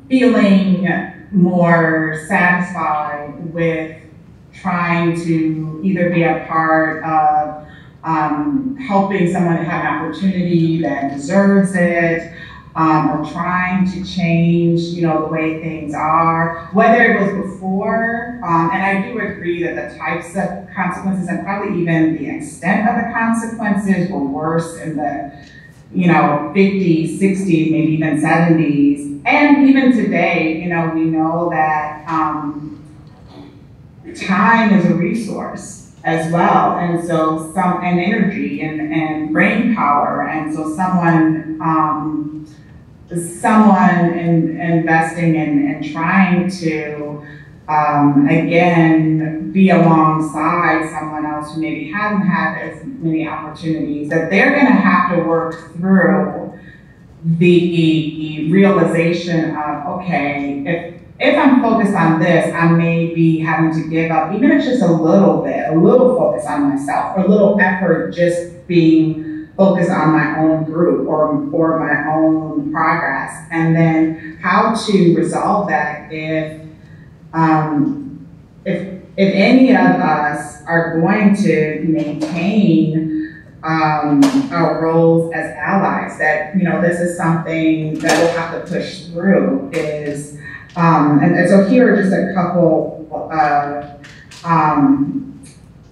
Speaker 4: feeling more satisfied with trying to either be a part of helping someone have an opportunity that deserves it, or trying to change, the way things are, whether it was before, and I do agree that the types of consequences and probably even the extent of the consequences were worse in the 50s, 60s, maybe even 70s. And even today, we know that time is a resource as well. And so and energy and brain power. And so someone investing and trying to, again, be alongside someone else who maybe hasn't had as many opportunities, that they're going to have to work through the realization of, okay, if I'm focused on this, I may be having to give up, even if it's just a little focus on myself, or a little effort just being focused on my own group or my own progress. And then how to resolve that if any of us are going to maintain our roles as allies, that, this is something that we'll have to push through is, and so here are just a couple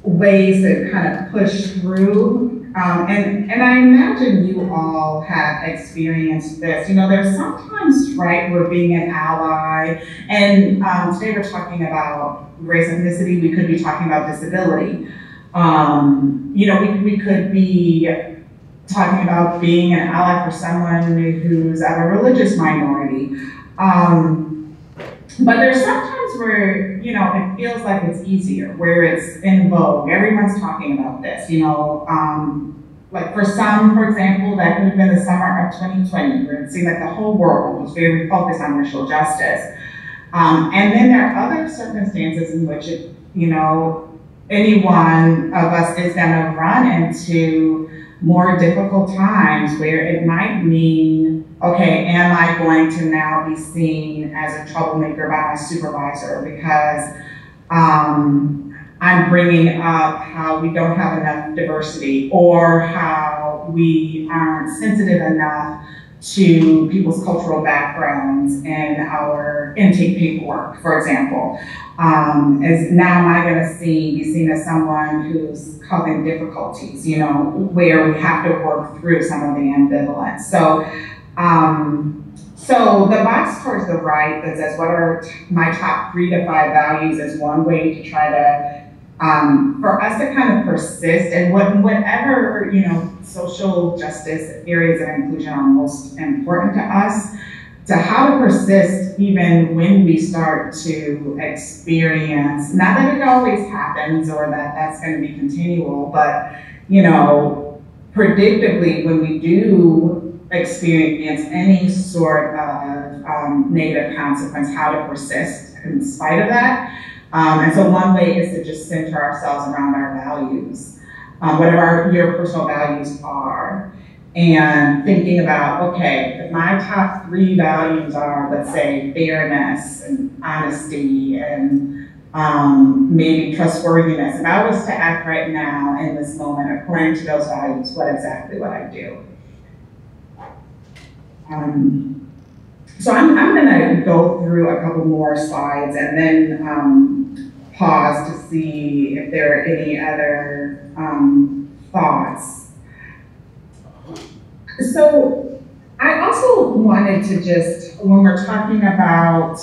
Speaker 4: ways to kind of push through. And I imagine you all have experienced this. There's sometimes, right, we're being an ally, and today we're talking about race and ethnicity, we could be talking about disability. We could be talking about being an ally for someone who's of a religious minority. But there's sometimes where, it feels like it's easier, where it's in vogue. Everyone's talking about this, like for some, for example, that could have been the summer of 2020, where it seemed like the whole world was very focused on racial justice. And then there are other circumstances in which, any one of us is gonna run into more difficult times where it might mean, okay, am I going to now be seen as a troublemaker by my supervisor because I'm bringing up how we don't have enough diversity, or how we aren't sensitive enough to people's cultural backgrounds in our intake paperwork, for example. Is now am I going to be seen as someone who's causing difficulties, where we have to work through some of the ambivalence. So, so the box towards the right that says, what are my top 3 to 5 values, is one way to try to, for us to kind of persist in whatever, social justice areas of inclusion are most important to us, to how to persist even when we start to experience, not that it always happens or that that's going to be continual, but, predictably when we do experience any sort of negative consequence, how to persist in spite of that. And so one way is to just center ourselves around our values, whatever your personal values are, and thinking about, okay, if my top 3 values are, let's say, fairness and honesty and maybe trustworthiness, if I was to act right now in this moment according to those values, what exactly would I do? So I'm going to go through a couple more slides and then pause to see if there are any other thoughts. So I also wanted to just, when we're talking about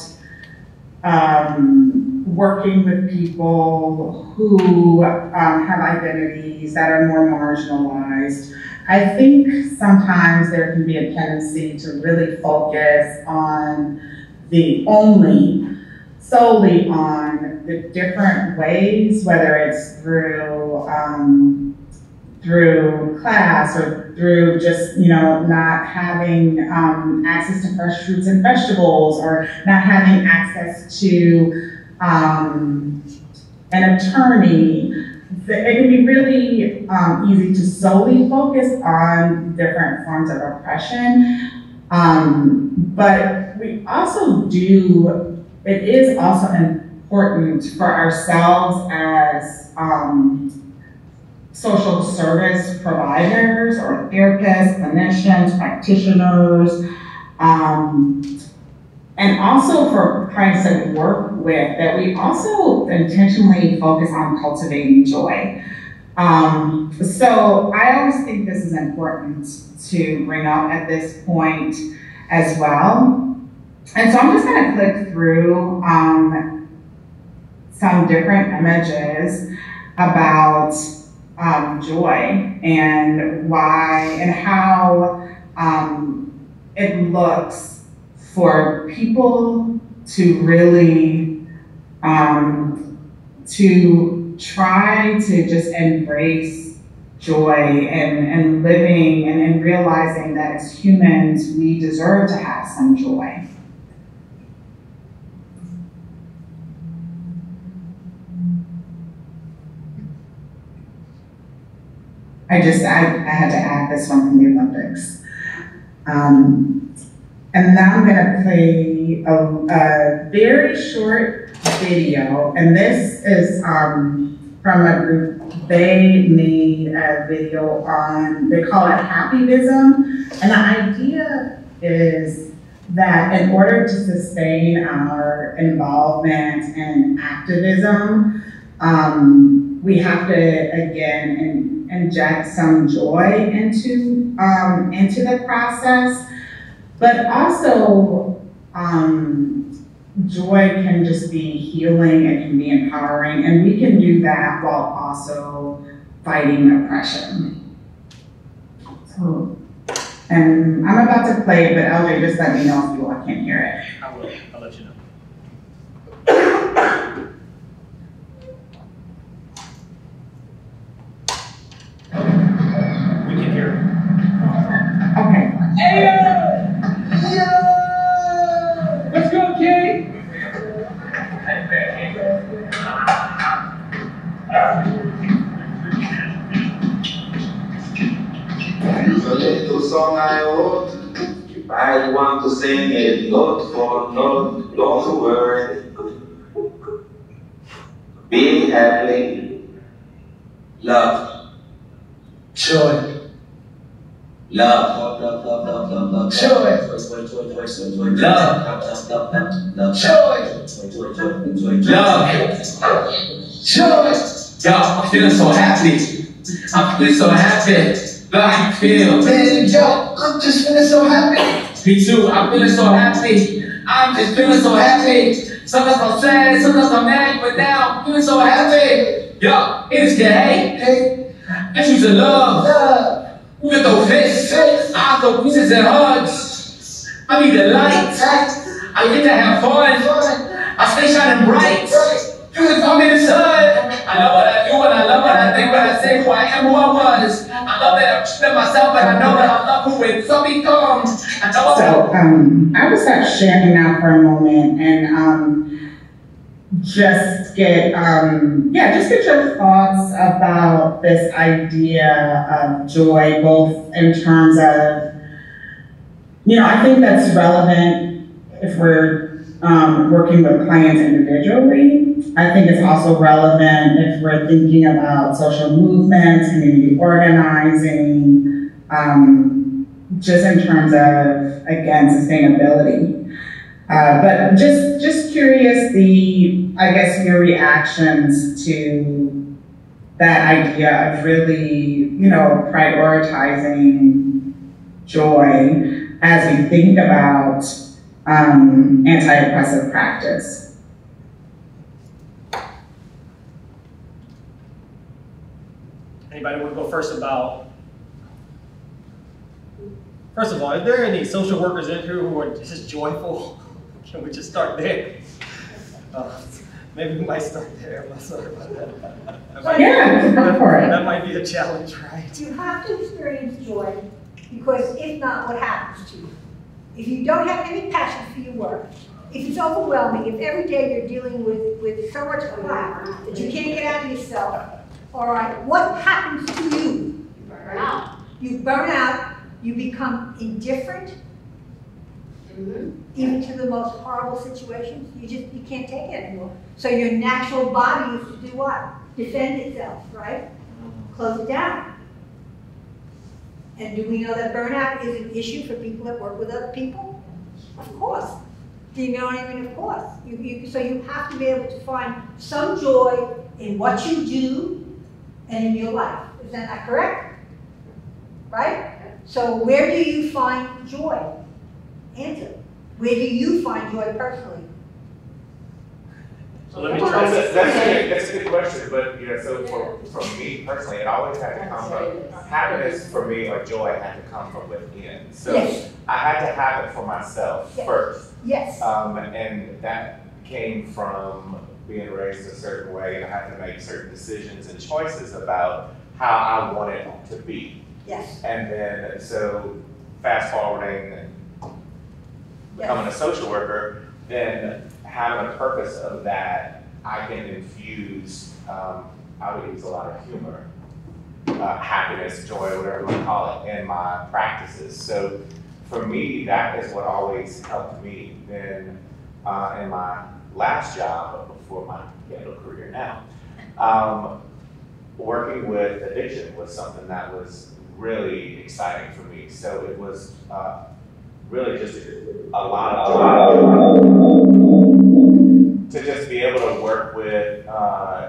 Speaker 4: working with people who have identities that are more marginalized, I think sometimes there can be a tendency to really focus on solely on the different ways, whether it's through through class or through just, not having access to fresh fruits and vegetables or not having access to an attorney, it can be really easy to solely focus on different forms of oppression. But we also it is also important for ourselves as social service providers or therapists, clinicians, practitioners, and also for clients that we work with, that we also intentionally focus on cultivating joy. So I always think this is important to bring up at this point as well. And so I'm just gonna click through some different images about joy and why and how it looks for people to really to try to just embrace joy and living and realizing that as humans we deserve to have some joy. I had to add this one from the Olympics. And now I'm gonna play a very short video, and this is from a group. They made a video on, they call it Happyvism, and the idea is that in order to sustain our involvement in activism, we have to, again, inject some joy into the process, but also joy can just be healing, it can be empowering, and we can do that while also fighting oppression. So, and I'm about to play it, but LJ, just let me know if you all can't hear it.
Speaker 1: I will. I'll let you know. We can hear it.
Speaker 4: Okay.
Speaker 10: Hey, yo! Let's go, kid!
Speaker 11: It's a little song I wrote. If I want to sing it note for note, don't worry. Be happy. Love.
Speaker 10: Joy.
Speaker 11: Love.
Speaker 10: Joy.
Speaker 11: Love.
Speaker 10: Joy. Joy. Yo, I'm feeling so happy. I'm feeling so happy. How you feel?
Speaker 11: Man, yo, I'm just feeling so happy.
Speaker 10: Me too, I'm feeling so happy. I'm just feeling so happy. Sometimes I'm sad, sometimes I'm mad, but now I'm feeling so happy. Yo, it's gay.
Speaker 11: Hey,
Speaker 10: I choose to love.
Speaker 11: love.
Speaker 10: We can throw fists. I throw pieces and hugs. I need the light. I get to have fun. I stay shining bright. You can call me the sun. I love what I do and I love what I think, but I say who I am, who I was. I love that I'm true to myself, but I know that I love who it's so become. I know
Speaker 4: So I will stop sharing now for a moment and just get your thoughts about this idea of joy, both in terms of, I think that's relevant if we're working with clients individually. I think it's also relevant if we're thinking about social movements, community organizing, just in terms of, again, sustainability. But just curious, your reactions to that idea of really, prioritizing joy as we think about anti-oppressive practice.
Speaker 1: Anybody want to go first about? First of all, are there any social workers in here who are just joyful? Can we just start there? Maybe we might start there. I'm sorry about that.
Speaker 4: Yeah, go for it.
Speaker 1: That might be a challenge, right?
Speaker 5: You have to experience joy, because if not, what happens to you? If you don't have any passion for your work, if it's overwhelming, if every day you're dealing with so much crap that you can't get out of yourself, all right, what happens to you?
Speaker 7: You burn out.
Speaker 5: You burn out, you become indifferent, even to the most horrible situations. You can't take it anymore. So your natural body is to do what? Defend itself, right? Close it down. And do we know that burnout is an issue for people that work with other people? Of course. Do you know what I mean? Of course. So you have to be able to find some joy in what you do and in your life. Is that not correct? Right? So where do you find joy? Answer. Where do you find joy personally?
Speaker 1: So let me try this.
Speaker 6: That's a good question, but so for me personally, it always had to come from happiness. For me, or joy had to come from within. So
Speaker 5: Yes.
Speaker 6: I had to have it for myself
Speaker 5: Yes.
Speaker 6: first,
Speaker 5: Yes.
Speaker 6: and that came from being raised a certain way, and I had to make certain decisions and choices about how I wanted to be.
Speaker 5: Yes.
Speaker 6: And then, so fast forwarding, becoming a social worker, then having a purpose of that, I can infuse, I would use a lot of humor, happiness, joy, whatever you want to call it, in my practices. So for me, that is what always helped me. Then in my last job, before my Kendall career now, working with addiction was something that was really exciting for me. So it was really just a lot of to just be able to work with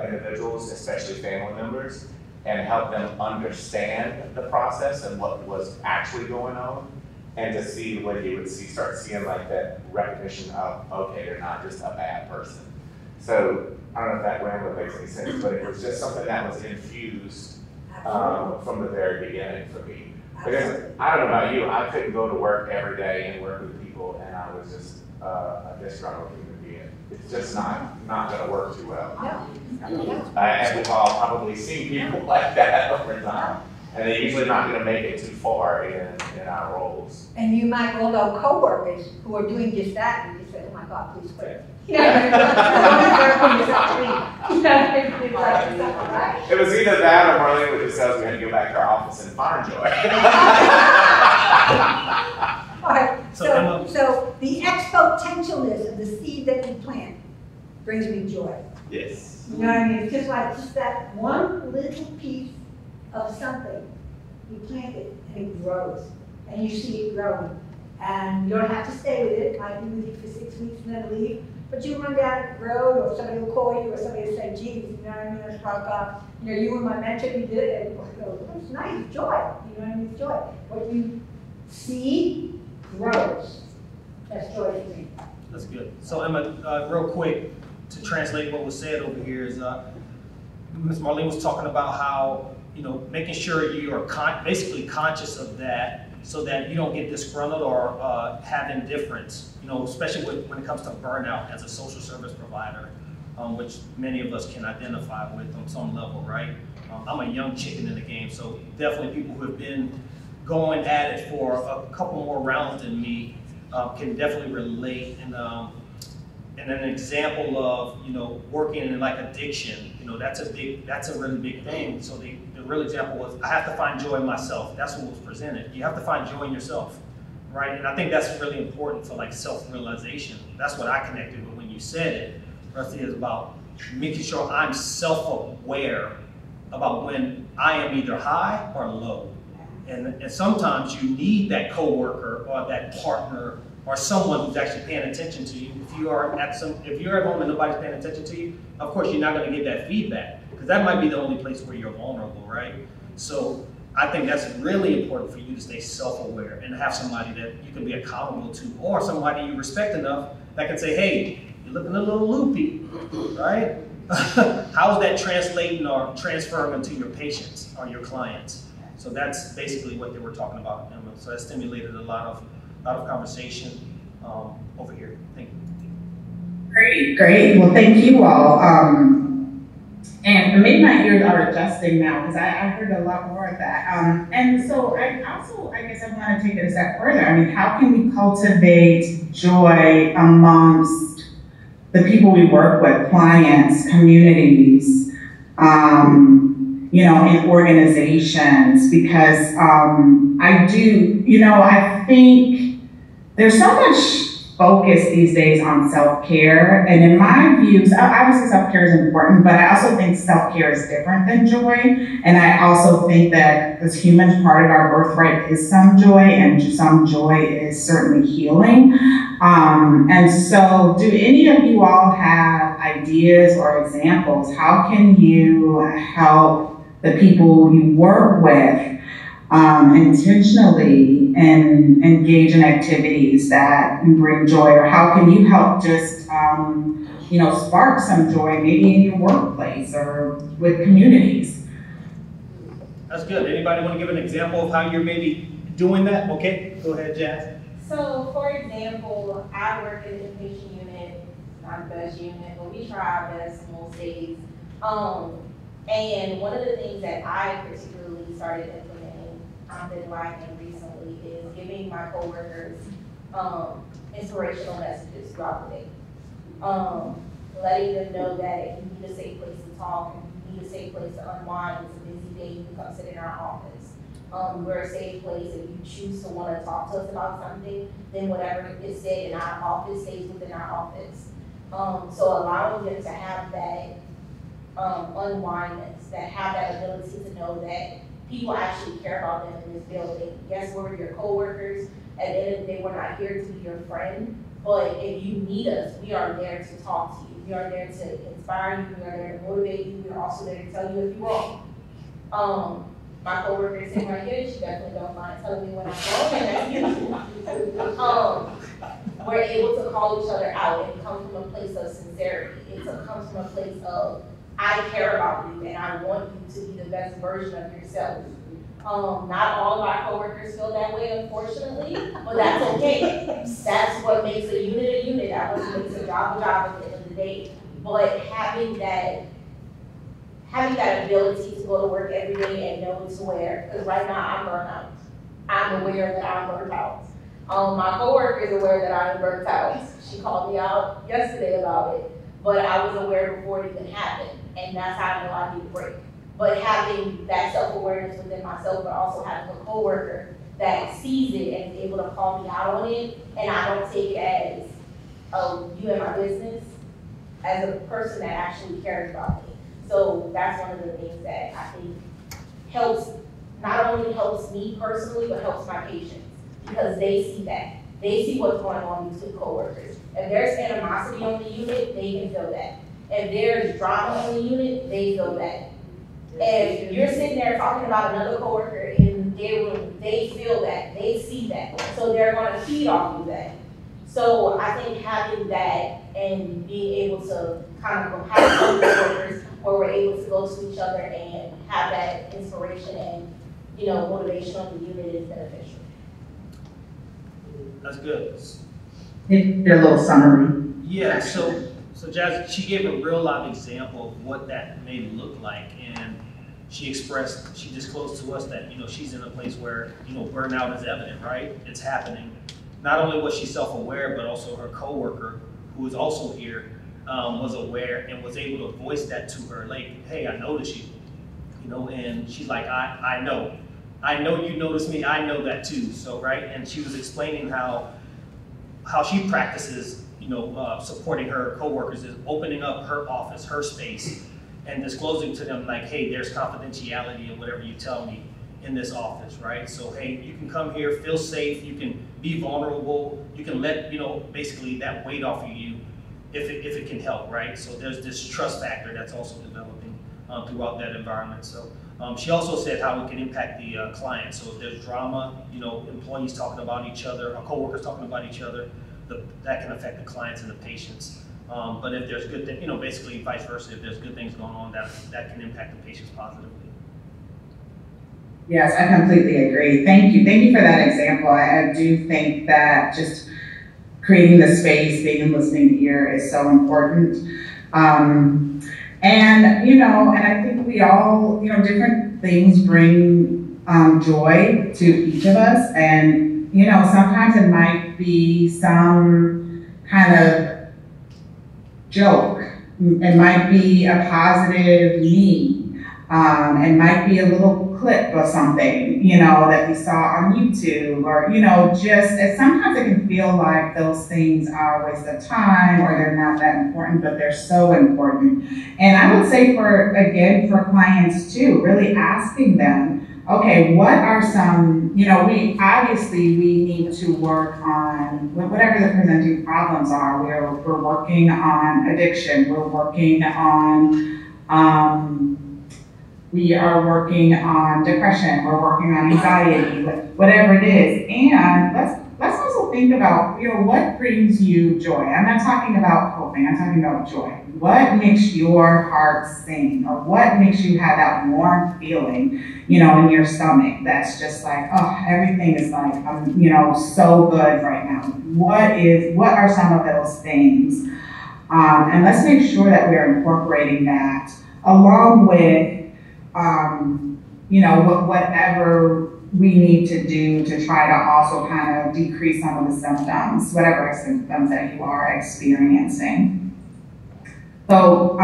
Speaker 6: individuals, especially family members, and help them understand the process and what was actually going on, and to see when you would start seeing like that recognition of, okay, they're not just a bad person. So I don't know if that rambling makes any sense, but it was just something that was infused from the very beginning for me. Because I don't know about you, I couldn't go to work every day and work with people, and I was just a disgruntled human being. It's just not going to work too well. And we've all probably seen people like that over time, and they're usually not going to make it too far in our roles.
Speaker 5: And you might well know coworkers who are doing just that, and you say, oh my God, please quit.
Speaker 6: It was either that or Marlene would just tell us we had to go back to our office and find joy.
Speaker 5: All right, so the exponentialness of the seed that you plant brings me joy.
Speaker 6: Yes.
Speaker 5: You know what I mean? It's just like just that one little piece of something, you plant it and it grows, and you see it growing. And you don't have to stay with it. It might be with you for 6 weeks and then leave. But you run down the road, or somebody will call you, or somebody will say, geez, you know what I mean? That's rock, you were my mentor, you did it. And you go, it's nice, joy. You know what I mean? It's joy. What you see grows. That's joy for me.
Speaker 1: That's good. So Emma, real quick, to translate what was said over here is, Ms. Marlene was talking about how, making sure you are basically conscious of that, so that you don't get disgruntled or have indifference, especially when it comes to burnout as a social service provider, which many of us can identify with on some level, right? I'm a young chicken in the game, so definitely people who have been going at it for a couple more rounds than me can definitely relate. And an example of, working in like addiction, that's a really big thing. So the real example was, I have to find joy in myself. That's what was presented. You have to find joy in yourself, right? And I think that's really important for like self-realization. That's what I connected with when you said it. Rusty, is about making sure I'm self-aware about when I am either high or low. And sometimes you need that coworker or that partner or someone who's actually paying attention to you. If you're at home and nobody's paying attention to you, of course you're not going to get that feedback, because that might be the only place where you're vulnerable, right? So I think that's really important for you to stay self-aware and have somebody that you can be accountable to, or somebody you respect enough that can say, hey, you're looking a little loopy, right? How's that translating or transferring into your patients or your clients? So that's basically what they were talking about, Emma. So that stimulated a lot of conversation over here. Thank you.
Speaker 4: Great, great. Well, thank you all. And maybe my ears are adjusting now because I heard a lot more of that. And so I guess I want to take it a step further. I mean, how can we cultivate joy amongst the people we work with, clients, communities, in organizations? Because I think there's so much focus these days on self-care, and in my views, obviously self-care is important, but I also think self-care is different than joy, and I also think that as humans, part of our birthright is some joy, and some joy is certainly healing. And so do any of you all have ideas or examples? How can you help the people you work with intentionally and engage in activities that bring joy? Or how can you help just, spark some joy maybe in your workplace or with communities?
Speaker 1: That's good. Anybody want to give an example of how you're maybe doing that? Okay, go ahead, Jazz.
Speaker 7: So, for example, I work in the inpatient unit, not the best unit, but we try our best most days. And one of the things that I particularly started implementing, been liking recently, is giving my coworkers inspirational messages throughout the day. Letting them know that if you need a safe place to talk, if you need a safe place to unwind, it's a busy day, you can come sit in our office. We're a safe place. If you choose to want to talk to us about something, then whatever is said in our office stays within our office. So allowing them to have that unwindness, that have that ability to know that people actually care about them in this building. Yes, we're your coworkers. At the end of the day, we're not here to be your friend, but if you need us, we are there to talk to you. We are there to inspire you. We are there to motivate you. We are also there to tell you if you're wrong. My coworker is sitting right here. She definitely don't mind telling me when I'm wrong, and that's we're able to call each other out and come from a place of sincerity. It comes from a place of, I care about you and I want you to be the best version of yourself. Not all of our coworkers feel that way, unfortunately, but that's okay. That's what makes a unit. That what makes a job at the end of the day. But having that ability to go to work every day and know to where, because right now I'm burnt out. I'm aware that I'm burnt out. My coworker is aware that I'm burnt out. She called me out yesterday about it, but I was aware before it even happened, and that's how I know I need a break. But having that self-awareness within myself, but also having a coworker that sees it and is able to call me out on it, and I don't take it as, oh, you in my business, as a person that actually cares about me. So that's one of the things that I think helps, not only helps me personally, but helps my patients, because they see that. They see what's going on between coworkers. If there's animosity on the unit, they can feel that. If there's drama on the unit, they feel that. If you're sitting there talking about another coworker in their room, they feel that, they see that. So they're gonna feed off of that. So I think having that and being able to kind of have some coworkers where we're able to go to each other and have that inspiration and, motivation on the unit is beneficial.
Speaker 1: That's good.
Speaker 4: Your little summary.
Speaker 1: Yeah, so Jazz, she gave a real live example of what that may look like, and she disclosed to us that, she's in a place where, burnout is evident, right? It's happening. Not only was she self-aware, but also her coworker, who is also here, was aware and was able to voice that to her, like, hey, I noticed you, and she's like, I know you noticed me, I know that too, so, right? And she was explaining how she practices, supporting her coworkers is opening up her office, her space, and disclosing to them like, hey, there's confidentiality in whatever you tell me in this office, right? So, hey, you can come here, feel safe, you can be vulnerable, you can let, basically that weight off of you if it can help, right? So there's this trust factor that's also developing throughout that environment. So she also said how it can impact the client. So if there's drama, employees talking about each other, or coworkers talking about each other, that can affect the clients and the patients. But if there's good things, basically vice versa, if there's good things going on, that can impact the patients positively.
Speaker 4: Yes, I completely agree. Thank you for that example. I do think that just creating the space, being a listening ear is so important. And, you know, and I think we all, you know, different things bring joy to each of us. And, you know, sometimes it might be some kind of joke. It might be a positive meme. It might be a little clip of something, you know, that we saw on YouTube, or, you know, just, sometimes it can feel like those things are a waste of time, or they're not that important, but they're so important. And I would say for clients too, really asking them, okay, what are some, you know, we need to work on whatever the presenting problems are. We're working on addiction, we're working on, we are working on depression, we're working on anxiety, whatever it is. And let's also think about, you know, what brings you joy. I'm not talking about coping, I'm talking about joy. What makes your heart sing, or what makes you have that warm feeling, you know, in your stomach that's just like, oh, everything is like, you know, so good right now. What are some of those things? And let's make sure that we are incorporating that along with you know, whatever we need to do to try to also kind of decrease some of the symptoms, whatever symptoms that you are experiencing. So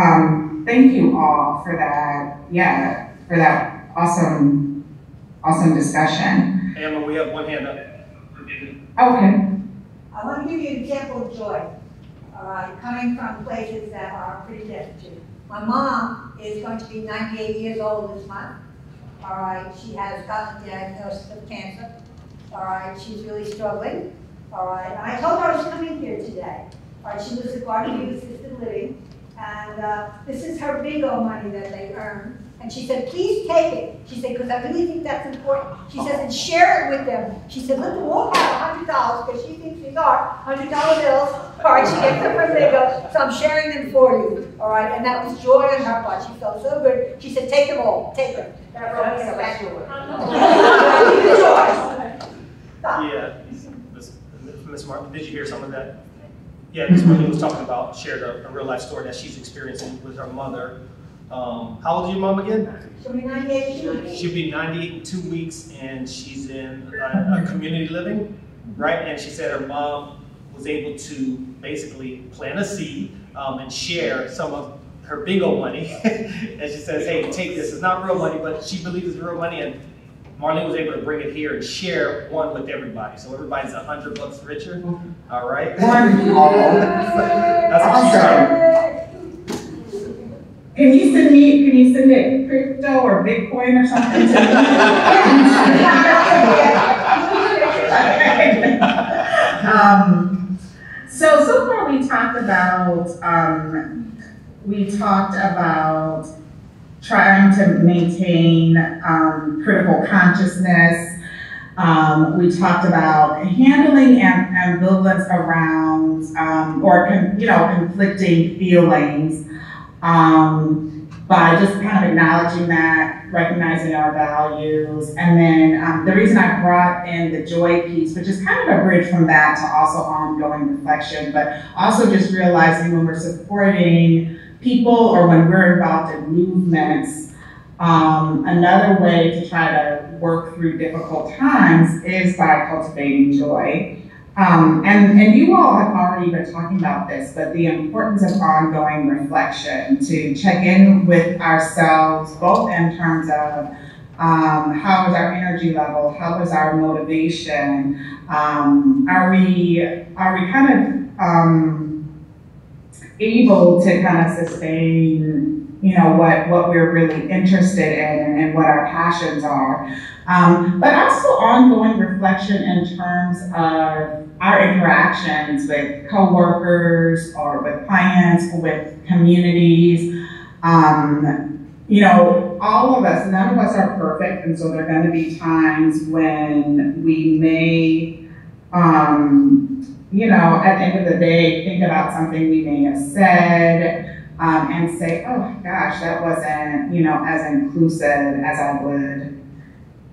Speaker 4: thank you all for that, for that awesome discussion.
Speaker 1: Emma, we have one hand up.
Speaker 4: Okay.
Speaker 5: I want to give you an example of joy, all right, coming from places that are pretty destitute. My mom is going to be 98 years old this month. All right, she has gotten diagnosed with cancer. All right, she's really struggling. All right, and I told her I was coming here today. All right, she lives at Garden View Assisted Living, and this is her bingo money that they earn. And she said, please take it. She said, because I really think that's important. She says, and share it with them. She said, Linda won't have $100 because she thinks these are $100 bills. All right, she gets them from bingo, so I'm sharing them for you. All right, and that was joy on her part. She felt so good. She said, take them all, take them. That brought me a special.
Speaker 1: Yeah, Ms. Martin, did you hear some of that? Yeah, Ms. Martin was talking about, shared a real life story that she's experiencing with her mother. How old is your mom again?
Speaker 5: She'll be 98 in 2 weeks.
Speaker 1: She'll be 98 in 2 weeks, and she's in a community living, right? And she said her mom was able to basically plant a seed and share some of her bingo money. And she says, hey, take this. It's not real money, but she believes it's real money. And Marlene was able to bring it here and share one with everybody. So everybody's $100 richer. All right? That's what she's saying.
Speaker 4: Can you send it crypto or Bitcoin or something to me? So far we talked about trying to maintain critical consciousness. We talked about handling ambivalence around conflicting feelings. By just kind of acknowledging that, recognizing our values, and then the reason I brought in the joy piece, which is kind of a bridge from that to also ongoing reflection, but also just realizing when we're supporting people or when we're involved in movements, another way to try to work through difficult times is by cultivating joy. And you all have already been talking about this, but the importance of ongoing reflection, to check in with ourselves, both in terms of how is our energy level, how is our motivation, are we kind of able to kind of sustain, you know, what we're really interested in and what our passions are. But also ongoing reflection in terms of our interactions with coworkers or with clients, with communities. You know, all of us, none of us are perfect, and so there are going to be times when we may, you know, at the end of the day, think about something we may have said and say, oh gosh, that wasn't, you know, as inclusive as I would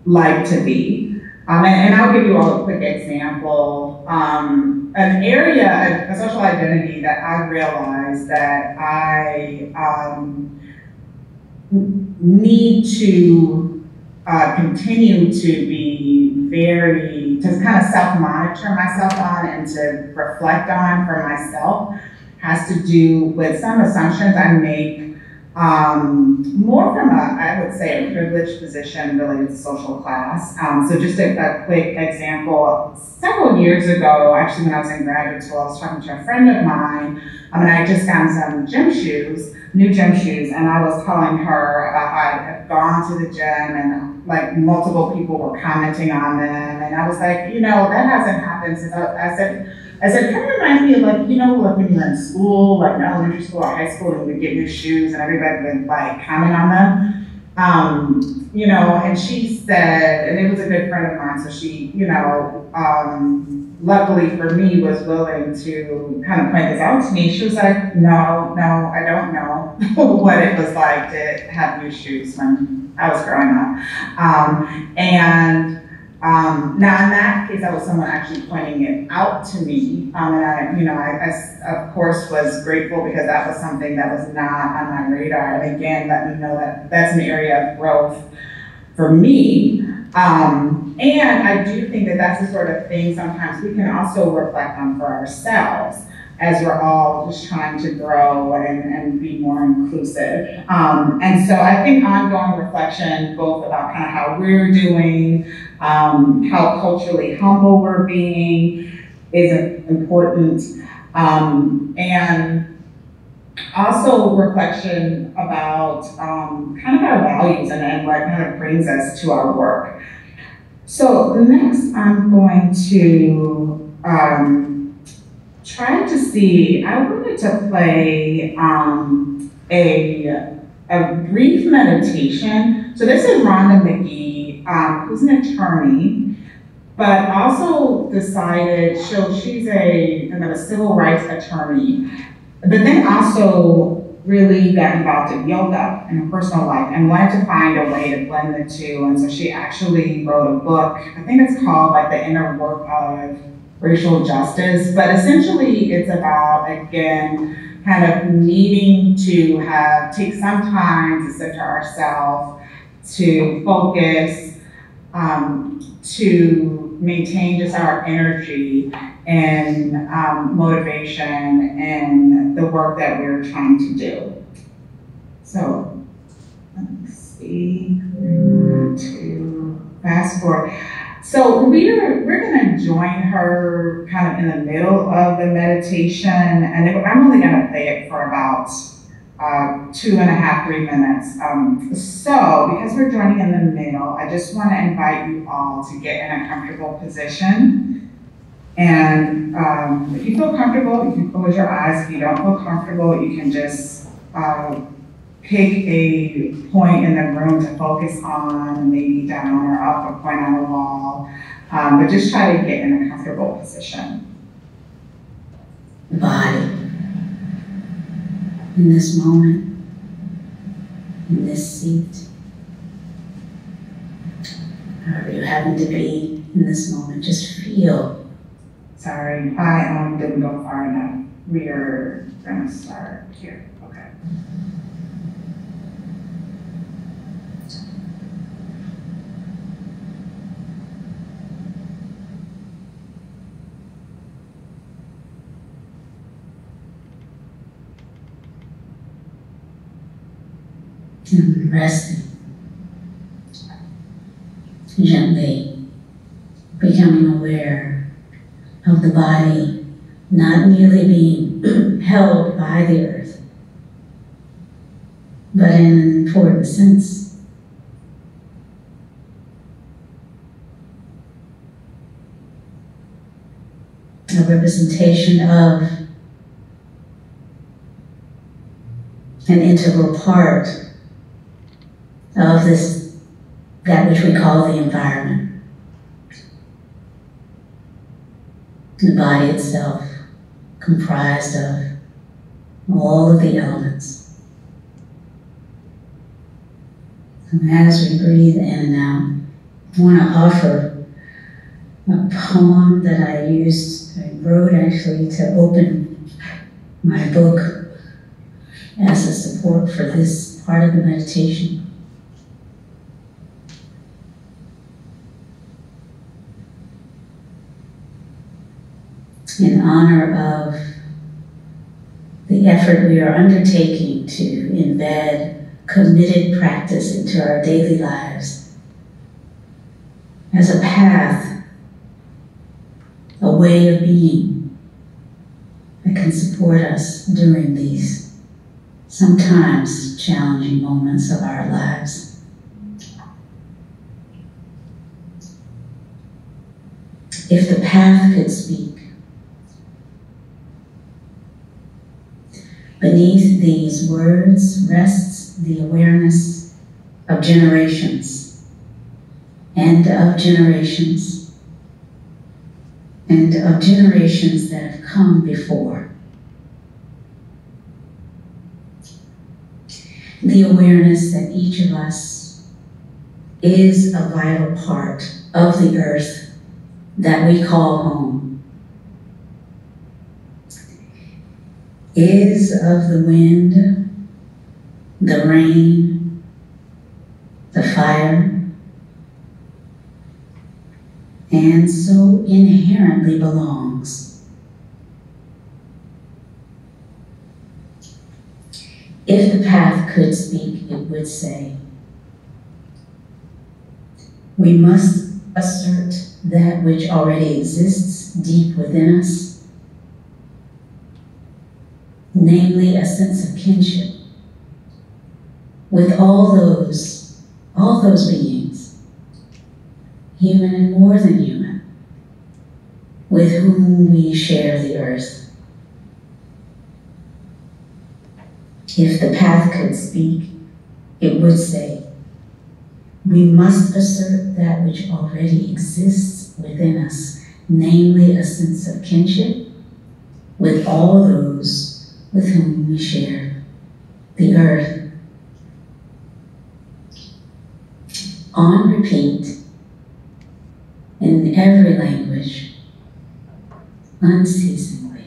Speaker 4: like to be. And I'll give you all a quick example. An area, a social identity that I realized that I need to continue to be to kind of self-monitor myself on and to reflect on for myself has to do with some assumptions I make more from I would say, a privileged position related to social class. So just a quick example, several years ago, actually when I was in graduate school, I was talking to a friend of mine, and I just got some gym shoes, new gym shoes, and I was telling her about how I had gone to the gym and like multiple people were commenting on them, and I was like, you know, that hasn't happened since I said, kind of reminds me of like, you know, like when you were in school, like in elementary school or high school, and you would get new shoes and everybody would like comment on them. You know, and she said, and it was a good friend of mine, so she, you know, luckily for me was willing to kind of point this out to me. She was like, no, I don't know what it was like to have new shoes when I was growing up. Now in that case, that was someone actually pointing it out to me, and I of course was grateful because that was something that was not on my radar, and again, let me know that that's an area of growth for me, and I do think that that's the sort of thing sometimes we can also reflect on for ourselves as we're all just trying to grow and be more inclusive. And so I think ongoing reflection, both about kind of how we're doing, how culturally humble we're being is important. And also reflection about kind of our values and what kind of brings us to our work. So next I'm going to try to see, I wanted to play a brief meditation. So this is Rhonda McGee, who's an attorney, but also decided, she's a civil rights attorney, but then also really got involved in yoga in her personal life and wanted to find a way to blend the two. And so she actually wrote a book, I think it's called like The Inner Work of Racial Justice, but essentially it's about, again, kind of needing to take some time to center ourselves, to focus, to maintain just our energy and motivation in the work that we're trying to do. So, let me see, to fast forward. So we're going to join her kind of in the middle of the meditation, and I'm only going to play it for about 2.5, 3 minutes. So because we're joining in the middle, I just want to invite you all to get in a comfortable position. And if you feel comfortable, you can close your eyes. If you don't feel comfortable, you can just pick a point in the room to focus on, maybe down or up, a point on the wall, but just try to get in a comfortable position.
Speaker 12: Body, in this moment, in this seat, however you happen to be in this moment, just feel.
Speaker 4: Sorry, I didn't go far enough. We are gonna start here, okay.
Speaker 12: And resting, gently becoming aware of the body not merely being held by the earth, but in an important sense. A representation of an integral part of that which we call the environment. The body itself comprised of all of the elements. And as we breathe in and out, I want to offer a poem that I wrote actually to open my book as a support for this part of the meditation. In honor of the effort we are undertaking to embed committed practice into our daily lives as a path, a way of being that can support us during these sometimes challenging moments of our lives. If the path could speak, beneath these words rests the awareness of generations and of generations and of generations that have come before. The awareness that each of us is a vital part of the earth that we call home, is of the wind, the rain, the fire, and so inherently belongs. If the path could speak, it would say, we must assert that which already exists deep within us, namely a sense of kinship with all those beings, human and more than human, with whom we share the earth. If the path could speak, it would say, we must assert that which already exists within us, namely a sense of kinship with all those with whom we share the earth. On repeat, in every language, unceasingly.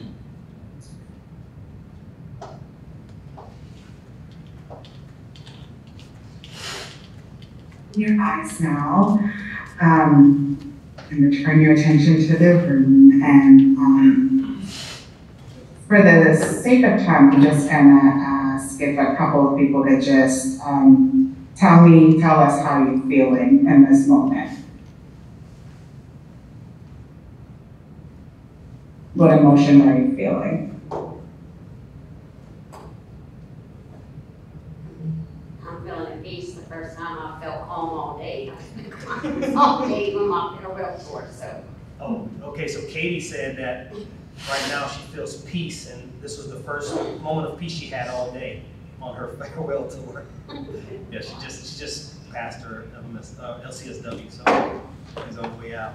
Speaker 2: Your eyes now, and return your attention to the room. And for the sake of time, I'm just gonna ask if a couple of people could just tell us how you're feeling in this moment. What emotion are you feeling?
Speaker 13: I'm feeling at peace. The first time I felt calm all day. All day when I'm in a real source, so.
Speaker 1: Oh, okay, so Katie said that right now she feels peace, and this was the first moment of peace she had all day on her farewell tour. Yeah, she just passed her LCSW, so she's on the way out.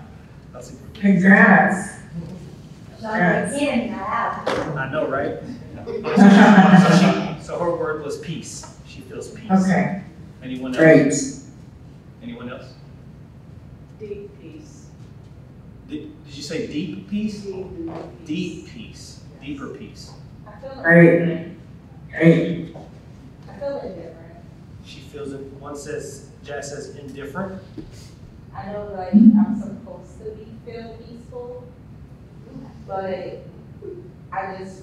Speaker 1: That's super.
Speaker 4: Congrats.
Speaker 1: I know, right? So her word was peace. She feels peace.
Speaker 4: Okay.
Speaker 1: Anyone else?
Speaker 4: Great.
Speaker 1: Anyone else?
Speaker 8: Deep peace.
Speaker 1: Did you say deep peace? Deep peace. Deeper peace.
Speaker 7: I feel
Speaker 4: Great. Great.
Speaker 7: I feel indifferent.
Speaker 1: She feels it. One says, Jazz says indifferent.
Speaker 7: I know like I'm supposed to feel peaceful, but I just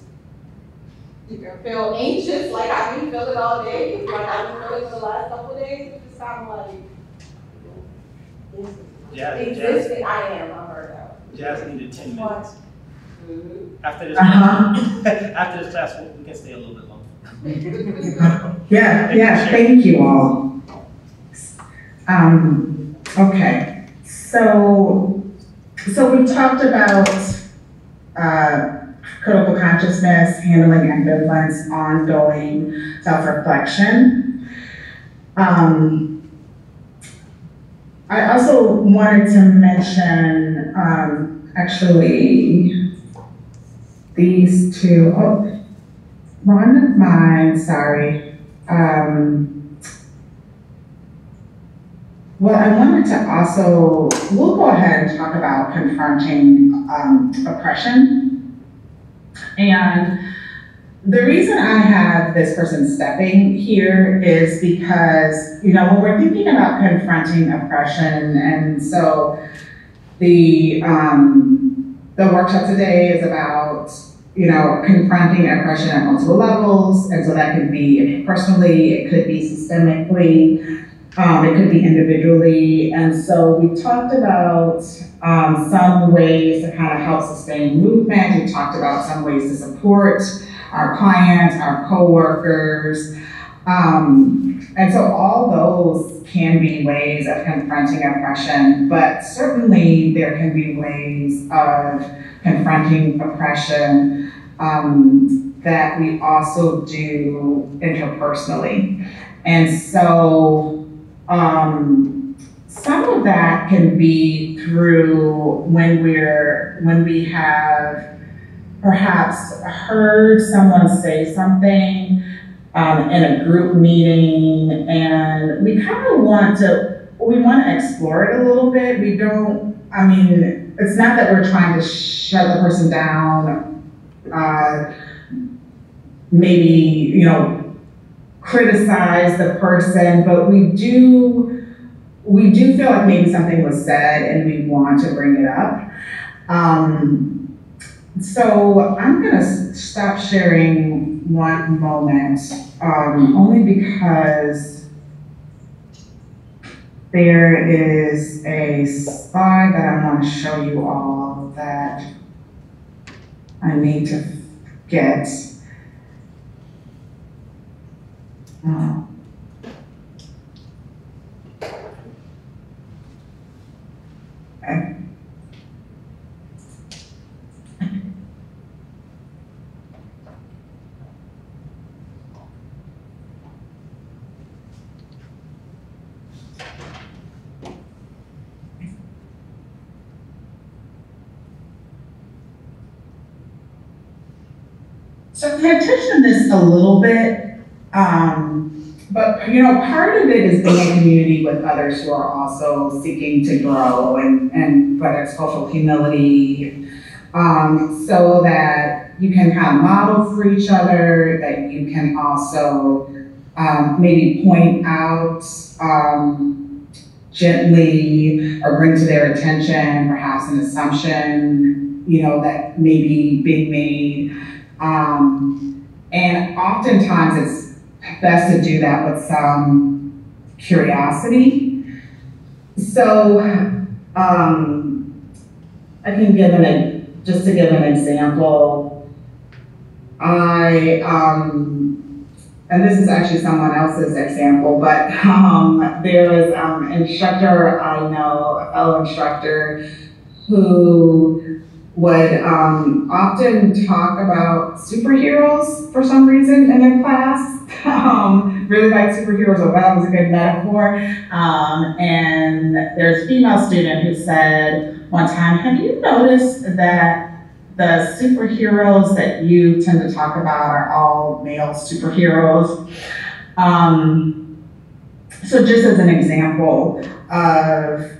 Speaker 7: feel anxious, like I've been feeling all day, like I've been feeling for the last couple of days. It's kind of like existing. I am. I'm burned out.
Speaker 1: Jazz needed 10 minutes.
Speaker 7: Mm-hmm.
Speaker 1: After this, after this class, we can stay a little bit longer.
Speaker 4: Yeah, thank you all. Okay, so we talked about critical consciousness, handling ambivalence, ongoing self-reflection. I also wanted to mention actually these two. Oh, one of mine, sorry. Well, I wanted to also, we'll go ahead and talk about confronting oppression. And the reason I have this person stepping here is because, you know, when we're thinking about confronting oppression, and so the workshop today is about, you know, confronting oppression at multiple levels, and so that could be interpersonally, it could be systemically, it could be individually, and so we talked about some ways to kind of help sustain movement. We talked about some ways to support our clients, our coworkers, and so all those can be ways of confronting oppression, but certainly there can be ways of confronting oppression that we also do interpersonally. And so some of that can be through when we have perhaps heard someone say something in a group meeting, and we kind of want to explore it a little bit. It's not that we're trying to shut the person down, maybe, you know, criticize the person, but we do feel like maybe something was said and we want to bring it up. So I'm gonna stop sharing one moment, only because there is a slide that I want to show you all that I need to get. Okay. So we had touched on this a little bit, but you know, part of it is being in community with others who are also seeking to grow, and whether it's cultural humility, so that you can kind of model for each other, that you can also maybe point out gently or bring to their attention perhaps an assumption, you know, that may be being made. And oftentimes it's best to do that with some curiosity. So I can give just to give an example, and this is actually someone else's example, but there is an instructor I know, a fellow instructor, who would often talk about superheroes for some reason in their class. Really like superheroes, or that was a good metaphor. And there's a female student who said one time, have you noticed that the superheroes that you tend to talk about are all male superheroes? So just as an example of,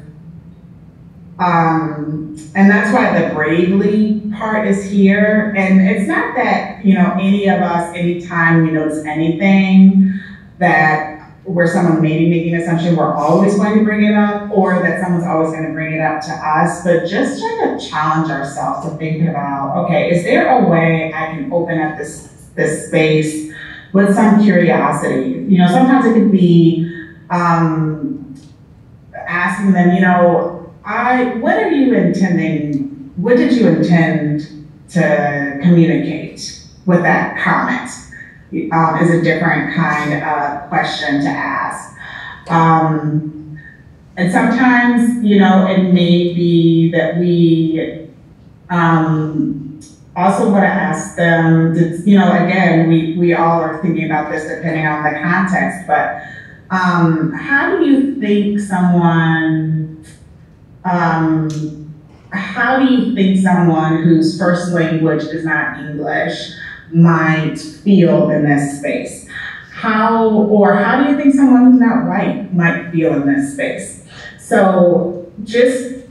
Speaker 4: and that's why the bravely part is here. And it's not that, you know, any of us, anytime we notice anything that where someone may be making an assumption, we're always going to bring it up, or that someone's always going to bring it up to us, but just trying to challenge ourselves to think about, okay, is there a way I can open up this space with some curiosity? You know, sometimes it could be asking them, you know, what did you intend to communicate with that comment? Is a different kind of question to ask. And sometimes, you know, it may be that we also want to ask them, you know, again, we all are thinking about this depending on the context, but how do you think someone whose first language is not English might feel in this space? How do you think someone who's not white might feel in this space? So just,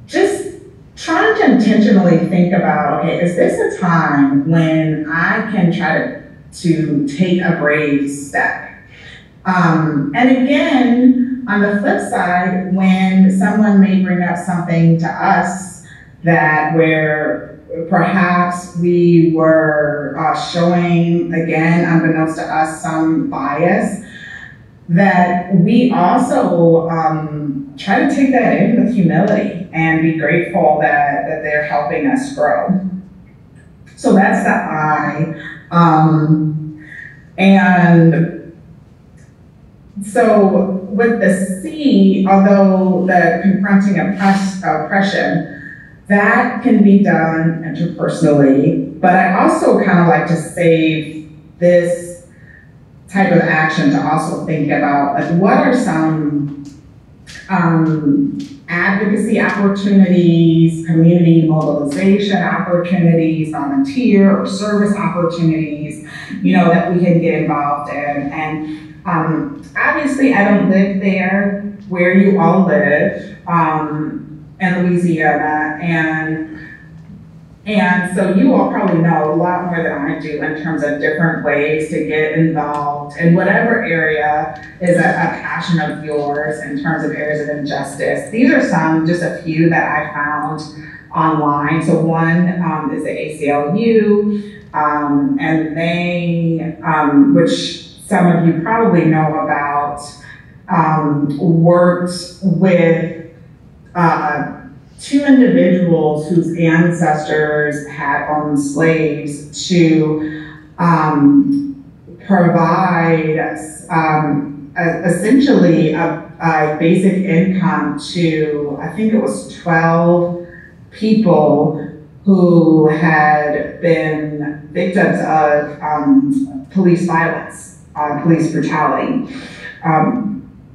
Speaker 4: just trying to intentionally think about, okay, is this a time when I can try to take a brave step? And again, on the flip side, when someone may bring up something to us that where perhaps we were showing, again, unbeknownst to us, some bias, that we also try to take that in with humility and be grateful that they're helping us grow. So that's the I. And so with the C, although the confronting oppression, that can be done interpersonally, but I also kind of like to save this type of action to also think about, like, what are some advocacy opportunities, community mobilization opportunities, volunteer or service opportunities, that we can get involved in. And obviously I don't live there where you all live, in Louisiana, and so you all probably know a lot more than I do in terms of different ways to get involved in whatever area is a passion of yours in terms of areas of injustice. These are just a few that I found online. So one is the ACLU, and they, which some of you probably know about, worked with two individuals whose ancestors had owned slaves to provide essentially a basic income to, I think it was 12 people who had been victims of police violence, police brutality.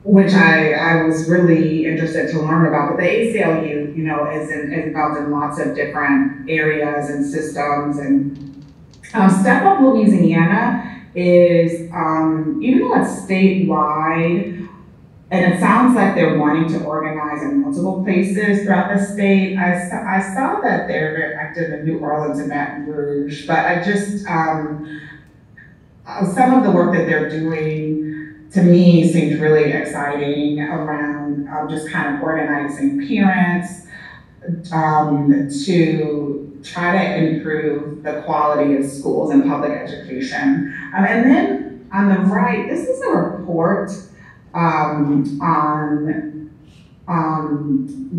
Speaker 4: Which I was really interested to learn about. But the ACLU, is involved in lots of different areas and systems. And Step Up Louisiana is, even though it's statewide, and it sounds like they're wanting to organize in multiple places throughout the state, I saw that they're very active in New Orleans and Baton Rouge, but I just, some of the work that they're doing to me seemed really exciting around just kind of organizing parents to try to improve the quality of schools and public education. And then on the right, this is a report on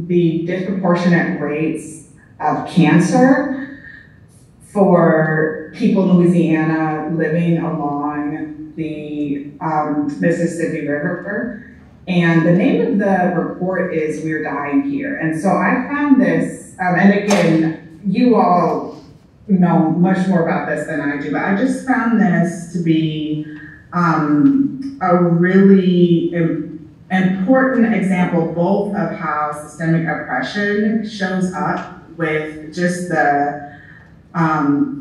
Speaker 4: the disproportionate rates of cancer for people in Louisiana living along the Mississippi River. And the name of the report is We're Dying Here. And so I found this, and again, you all know much more about this than I do, but I just found this to be a really important example both of how systemic oppression shows up with just the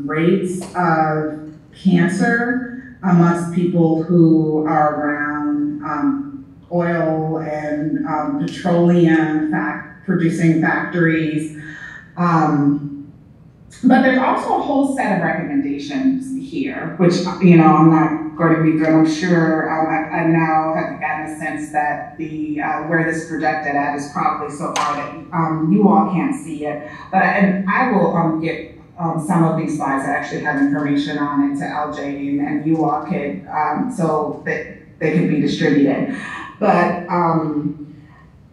Speaker 4: rates of cancer amongst people who are around oil and petroleum producing factories. But there's also a whole set of recommendations here, which, I'm not going to read through. I'm sure I now have gotten a sense that the where this is projected at is probably so far that you all can't see it. And I will get some of these slides that actually have information on it to LJ, and you all could, so that they could be distributed. But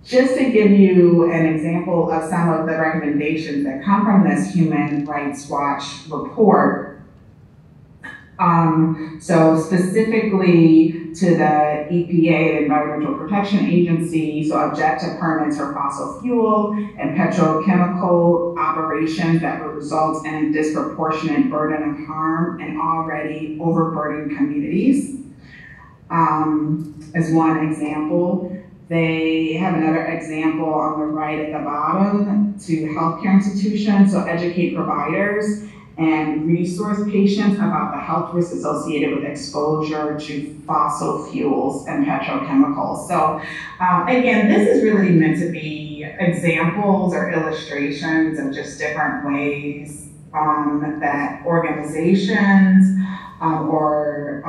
Speaker 4: just to give you an example of some of the recommendations that come from this Human Rights Watch report, so specifically to the EPA, the Environmental Protection Agency, so object to permits for fossil fuel and petrochemical operations that would result in a disproportionate burden of harm in already overburdened communities. As one example. They have another example on the right at the bottom to healthcare institutions, so educate providers
Speaker 2: and resource patients about the health risks associated with exposure to fossil fuels and petrochemicals. So again, this is really meant to be examples or illustrations of just different ways that organizations or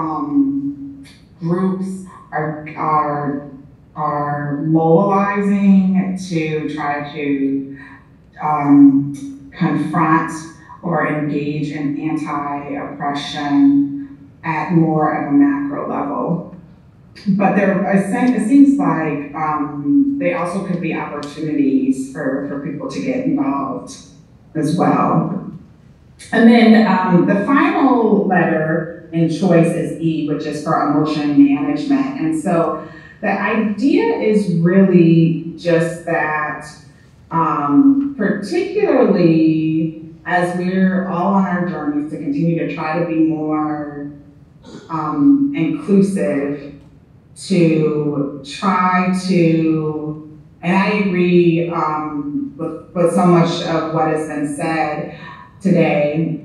Speaker 2: groups are mobilizing to try to confront or engage in anti-oppression at more of a macro level. But it seems like they also could be opportunities for people to get involved as well. And then the final letter in choice is E, which is for emotion management. And so the idea is really just that, particularly as we're all on our journeys to continue to try to be more inclusive, to try to, and I agree with so much of what has been said today.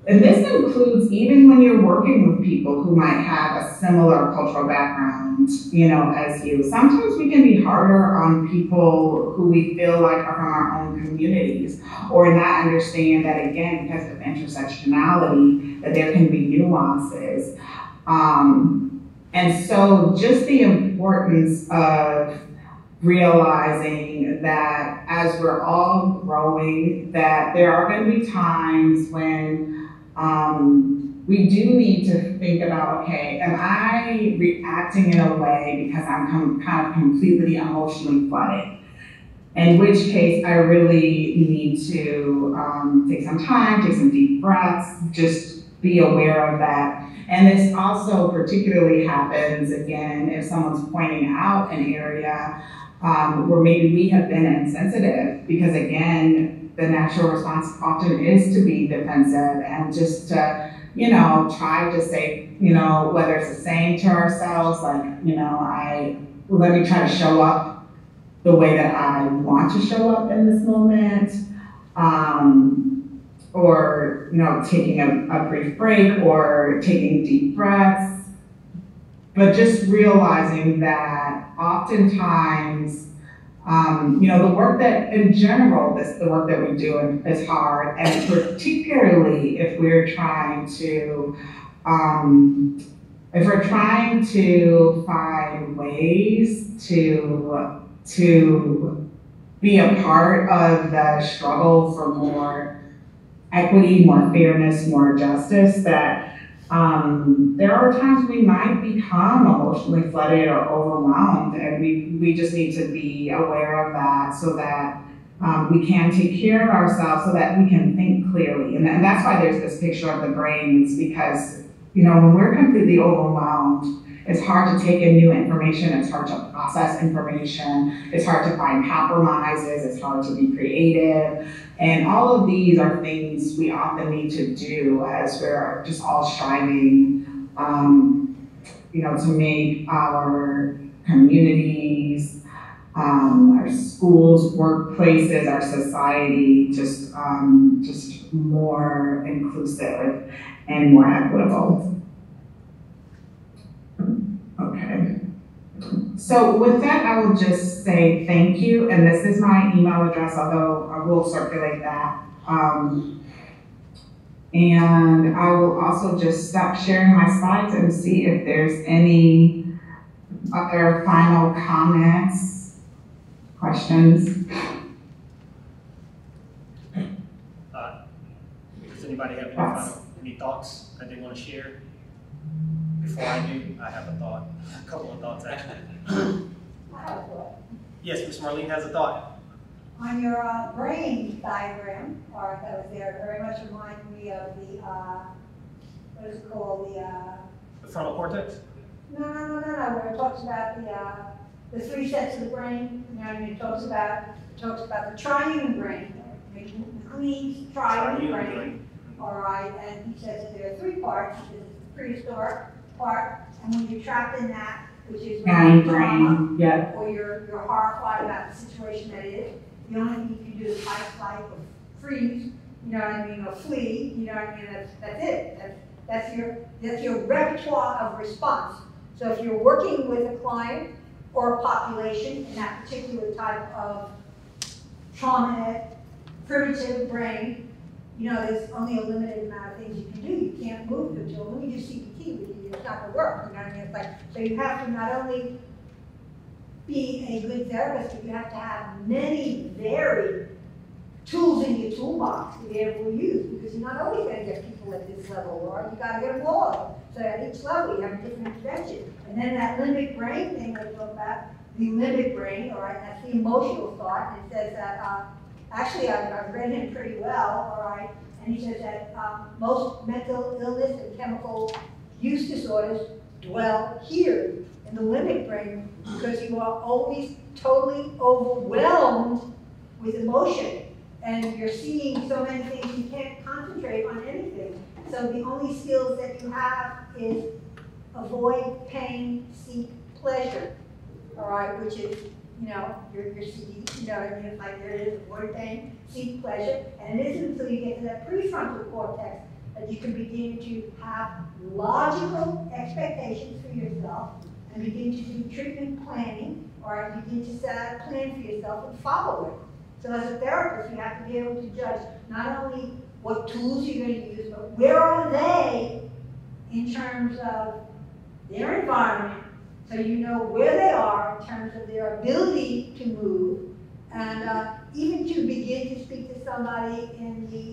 Speaker 2: And this includes even when you're working with people who might have a similar cultural background, as you. Sometimes we can be harder on people who we feel like are from our own communities, or not understand that, again, because of intersectionality, that there can be nuances. And so just the importance of realizing that as we're all growing, that there are going to be times when we do need to think about, okay, am I reacting in a way because I'm kind of completely emotionally flooded? In which case, I really need to take some time, take some deep breaths, just be aware of that. And this also particularly happens, again, if someone's pointing out an area where maybe we have been insensitive, because again, the natural response often is to be defensive and just to, try to say, whether it's a saying to ourselves, like, let me try to show up the way that I want to show up in this moment, or, taking a brief break or taking deep breaths, but just realizing that oftentimes, the work that, in general, the work that we do is hard, and particularly if we're trying to, find ways to be a part of the struggle for more equity, more fairness, more justice, that there are times we might become emotionally flooded or overwhelmed, and we just need to be aware of that so that we can take care of ourselves, so that we can think clearly. And that's why there's this picture of the brains, because when we're completely overwhelmed, it's hard to take in new information, it's hard to process information, it's hard to find compromises, it's hard to be creative. And all of these are things we often need to do as we're just all striving, to make our communities, our schools, workplaces, our society just more inclusive and more equitable. Okay. So with that, I will just say thank you, and this is my email address, although I will circulate that. And I will also just stop sharing my slides and see if there's any other final comments, questions.
Speaker 1: Does anybody have any thoughts that they want to share? Before I do, I have a couple of thoughts actually.
Speaker 5: I have a thought.
Speaker 1: Yes, Ms. Marlene has a thought.
Speaker 5: On your brain diagram, or that was there, very much reminded me of the, what is it called,
Speaker 1: The frontal cortex?
Speaker 5: No, where it talks about the three sets of the brain, it talks about the triune brain, the Leibniz triune brain. All right, and he says that there are three parts. There's the prehistoric part, and when you're trapped in that, which is trauma,
Speaker 2: yeah,
Speaker 5: or you're horrified about the situation that is, the only thing you can do is fight or freeze, you know what I mean, or flee, you know what I mean, that's it. That's your repertoire of response. So if you're working with a client or a population in that particular type of trauma, primitive brain, you know, there's only a limited amount of things you can do. You can't move them to them. Let me do CBT with you, it's not gonna work, you know what I mean? It's like, so you have to not only be a good therapist, but you have to have many varied tools in your toolbox to be able to use, because you're not always gonna get people at this level, or you gotta get them all. So at each level, you have a different intervention. And then that limbic brain thing I talk about, the limbic brain, all right, that's the emotional thought, and it says that, actually I've read him pretty well, all right, and he says that most mental illness and chemical use disorders dwell here in the limbic brain, because you are always totally overwhelmed with emotion. And you're seeing so many things, you can't concentrate on anything. So the only skills that you have is avoid pain, seek pleasure, all right, which is, you know, you're seeking, you know what I mean, it's like there is avoid pain, seek pleasure, and it isn't until you get to that prefrontal cortex that you can begin to have logical expectations for yourself and begin to do treatment planning, or begin to set out a plan for yourself and follow it. So as a therapist, you have to be able to judge not only what tools you're going to use, but where are they in terms of their environment, so you know where they are in terms of their ability to move, and even to begin to speak to somebody in the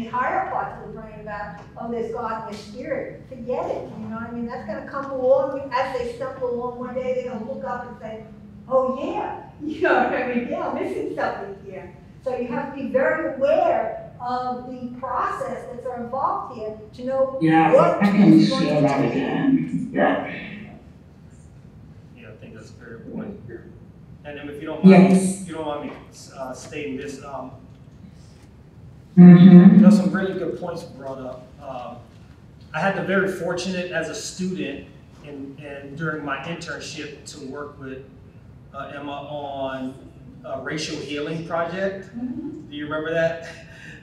Speaker 5: higher parts of the brain about, oh, there's God and there's spirit. Forget it, you know what I mean? That's going to come along as they stumble along one day. They're going to look up and say, oh yeah, you know what I mean? Yeah, I'm missing something here. So you have to be very aware of the process that's involved here to know what
Speaker 4: I can share that again. Yeah.
Speaker 1: Yeah, I think that's a very good point. And then if you don't mind,
Speaker 4: Yes.
Speaker 1: if you don't mind me stating this,
Speaker 4: Mm-hmm.
Speaker 1: there's some really good points brought up. I had the very fortunate as a student and during my internship to work with Emma on a racial healing project. Do you remember that?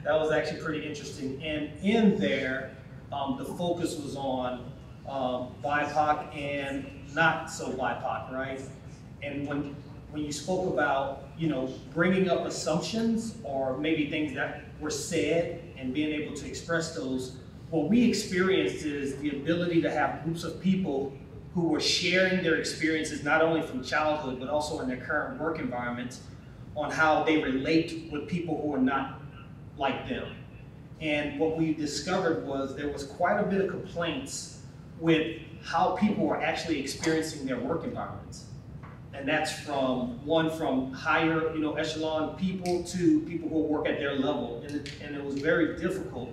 Speaker 1: That was actually pretty interesting. And in there, the focus was on BIPOC and not so BIPOC, right? And when you spoke about, you know, bringing up assumptions or maybe things that were said and being able to express those, what we experienced is the ability to have groups of people who were sharing their experiences not only from childhood, but also in their current work environments on how they relate with people who are not like them. And what we discovered was there was quite a bit of complaints with how people were actually experiencing their work environments. And that's from higher, you know, echelon people to people who work at their level. And it was very difficult.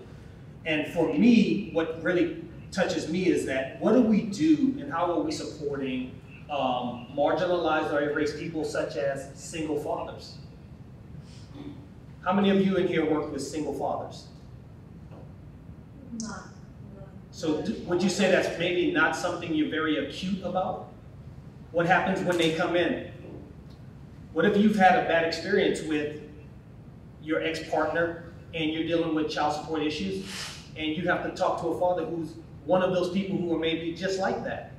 Speaker 1: And for me, what really touches me is that what do we do and how are we supporting marginalized or erased people such as single fathers? How many of you in here work with single fathers?
Speaker 5: Not.
Speaker 1: So would you say that's maybe not something you're very acute about? What happens when they come in? What if you've had a bad experience with your ex-partner and you're dealing with child support issues and you have to talk to a father who's one of those people who are maybe just like that,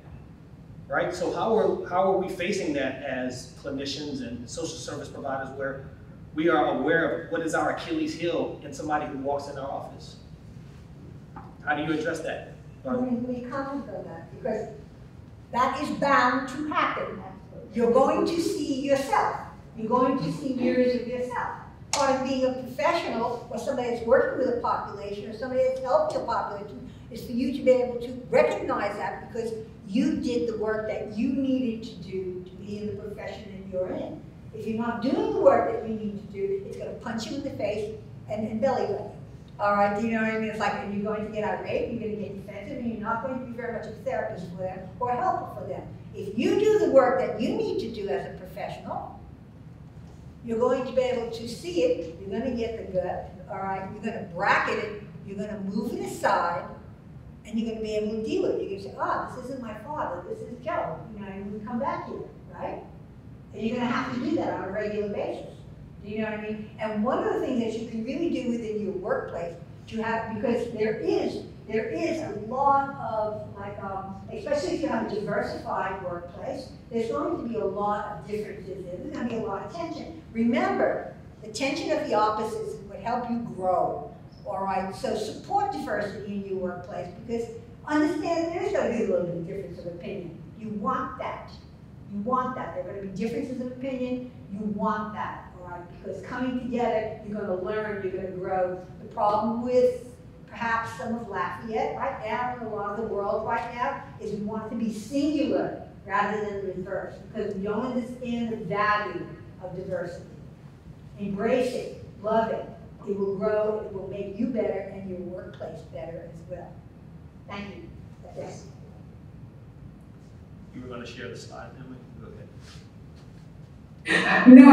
Speaker 1: right? So how are we facing that as clinicians and social service providers where we are aware of what is our Achilles heel in somebody who walks in our office? How do you address that?
Speaker 5: Let me comment on that, because that is bound to happen. You're going to see yourself. You're going to see mirrors of yourself. Part of being a professional or somebody that's working with a population or somebody that's helping a population is for you to be able to recognize that because you did the work that you needed to do to be in the profession that you're in. If you're not doing the work that you need to do, it's going to punch you in the face and belly button. All right, do you know what I mean? It's like, and you're going to get irate, you're going to get defensive, and you're not going to be very much a therapist for them or a helper for them. If you do the work that you need to do as a professional, you're going to be able to see it, you're going to get the gut, all right? You're going to bracket it, you're going to move it aside, and you're going to be able to deal with it. You're going to say, oh, this isn't my father, this is Joe. You know, and we come back here, right? And you're going to have to do that on a regular basis. Do you know what I mean? And one of the things that you can really do within your workplace, to have, because there is a lot of, like, especially if you have a diversified workplace, there's going to be a lot of differences. There's going to be a lot of tension. Remember, the tension of the opposites would help you grow. All right, so support diversity in your workplace, because understand there's going to be a little bit of difference of opinion. You want that. You want that. There are going to be differences of opinion. You want that, all right? Because coming together, you're going to learn, you're going to grow. The problem with perhaps some of Lafayette right now, and a lot of the world right now, is we want it to be singular rather than reverse, because we don't understand the value of diversity. Embrace it, love it. It will grow, it will make you better and your workplace better as well. Thank you. That's it.
Speaker 1: You were going to share the slide, Emily? Go ahead.
Speaker 2: No,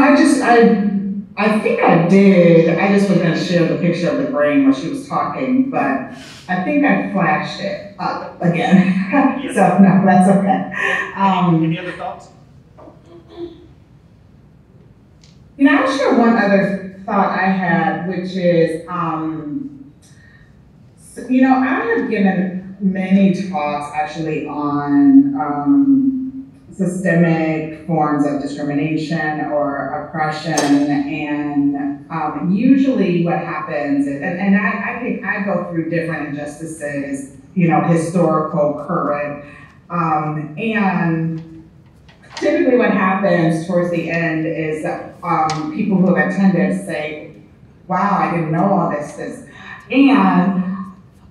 Speaker 2: I think I did. I just was going to share the picture of the brain while she was talking, but I think I flashed it up again.
Speaker 1: Yes.
Speaker 2: So no, that's okay.
Speaker 1: Any other thoughts?
Speaker 2: You know, I'll share one other thought I had, which is, you know, I have given many talks actually on systemic forms of discrimination or oppression, and usually what happens is, and I go through different injustices, you know, historical, current, and typically what happens towards the end is that people who have attended say, wow, I didn't know all this, and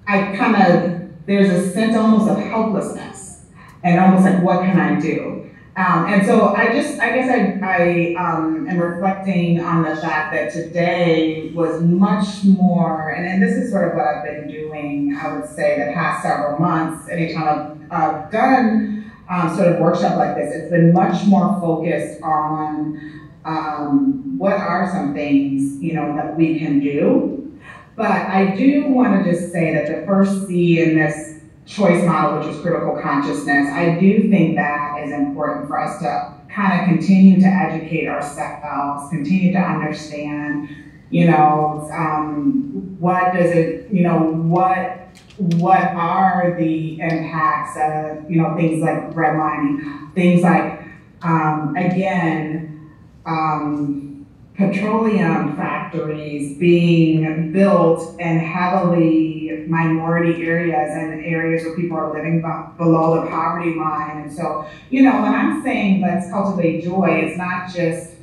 Speaker 2: I kind of, there's a sense almost of helplessness and almost like, what can I do? And so I guess I am reflecting on the fact that today was much more, and this is sort of what I've been doing, I would say, the past several months. Anytime I've done sort of workshop like this, it's been much more focused on what are some things, you know, that we can do. But I do want to just say that the first C in this choice model, which is critical consciousness, I do think that is important for us to kind of continue to educate ourselves, continue to understand, you know, what does it, you know, what are the impacts of, you know, things like redlining, things like, again, petroleum factories being built in heavily minority areas and areas where people are living below the poverty line. And so, you know, when I'm saying let's cultivate joy, it's not just,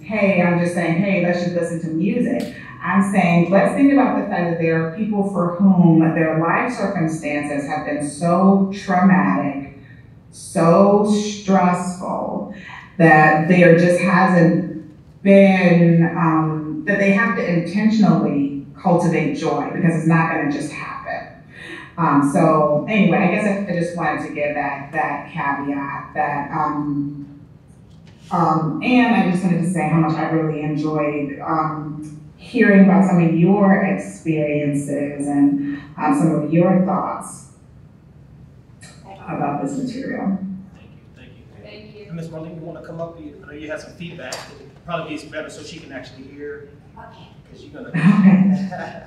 Speaker 2: hey, I'm just saying, hey, let's just listen to music. I'm saying, let's think about the fact that there are people for whom their life circumstances have been so traumatic, so stressful, that there just hasn't been, that they have to intentionally cultivate joy, because it's not going to just happen. So anyway, I guess I just wanted to give that caveat that, and I just wanted to say how much I really enjoyed hearing about some of your experiences and some of your thoughts about this material.
Speaker 1: Thank you.
Speaker 7: Thank you.
Speaker 1: Ms. Marlene, you want to come up? I know you had some feedback. It probably be better so she can actually hear.
Speaker 5: Okay.
Speaker 1: Because you're going
Speaker 2: Okay.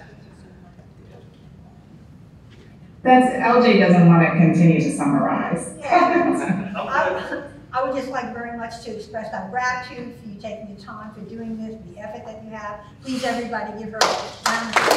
Speaker 2: That's, LJ doesn't want to continue to summarize.
Speaker 5: I would just like very much to express our gratitude for you taking the time for doing this, the effort that you have. Please, everybody, give her a round of applause.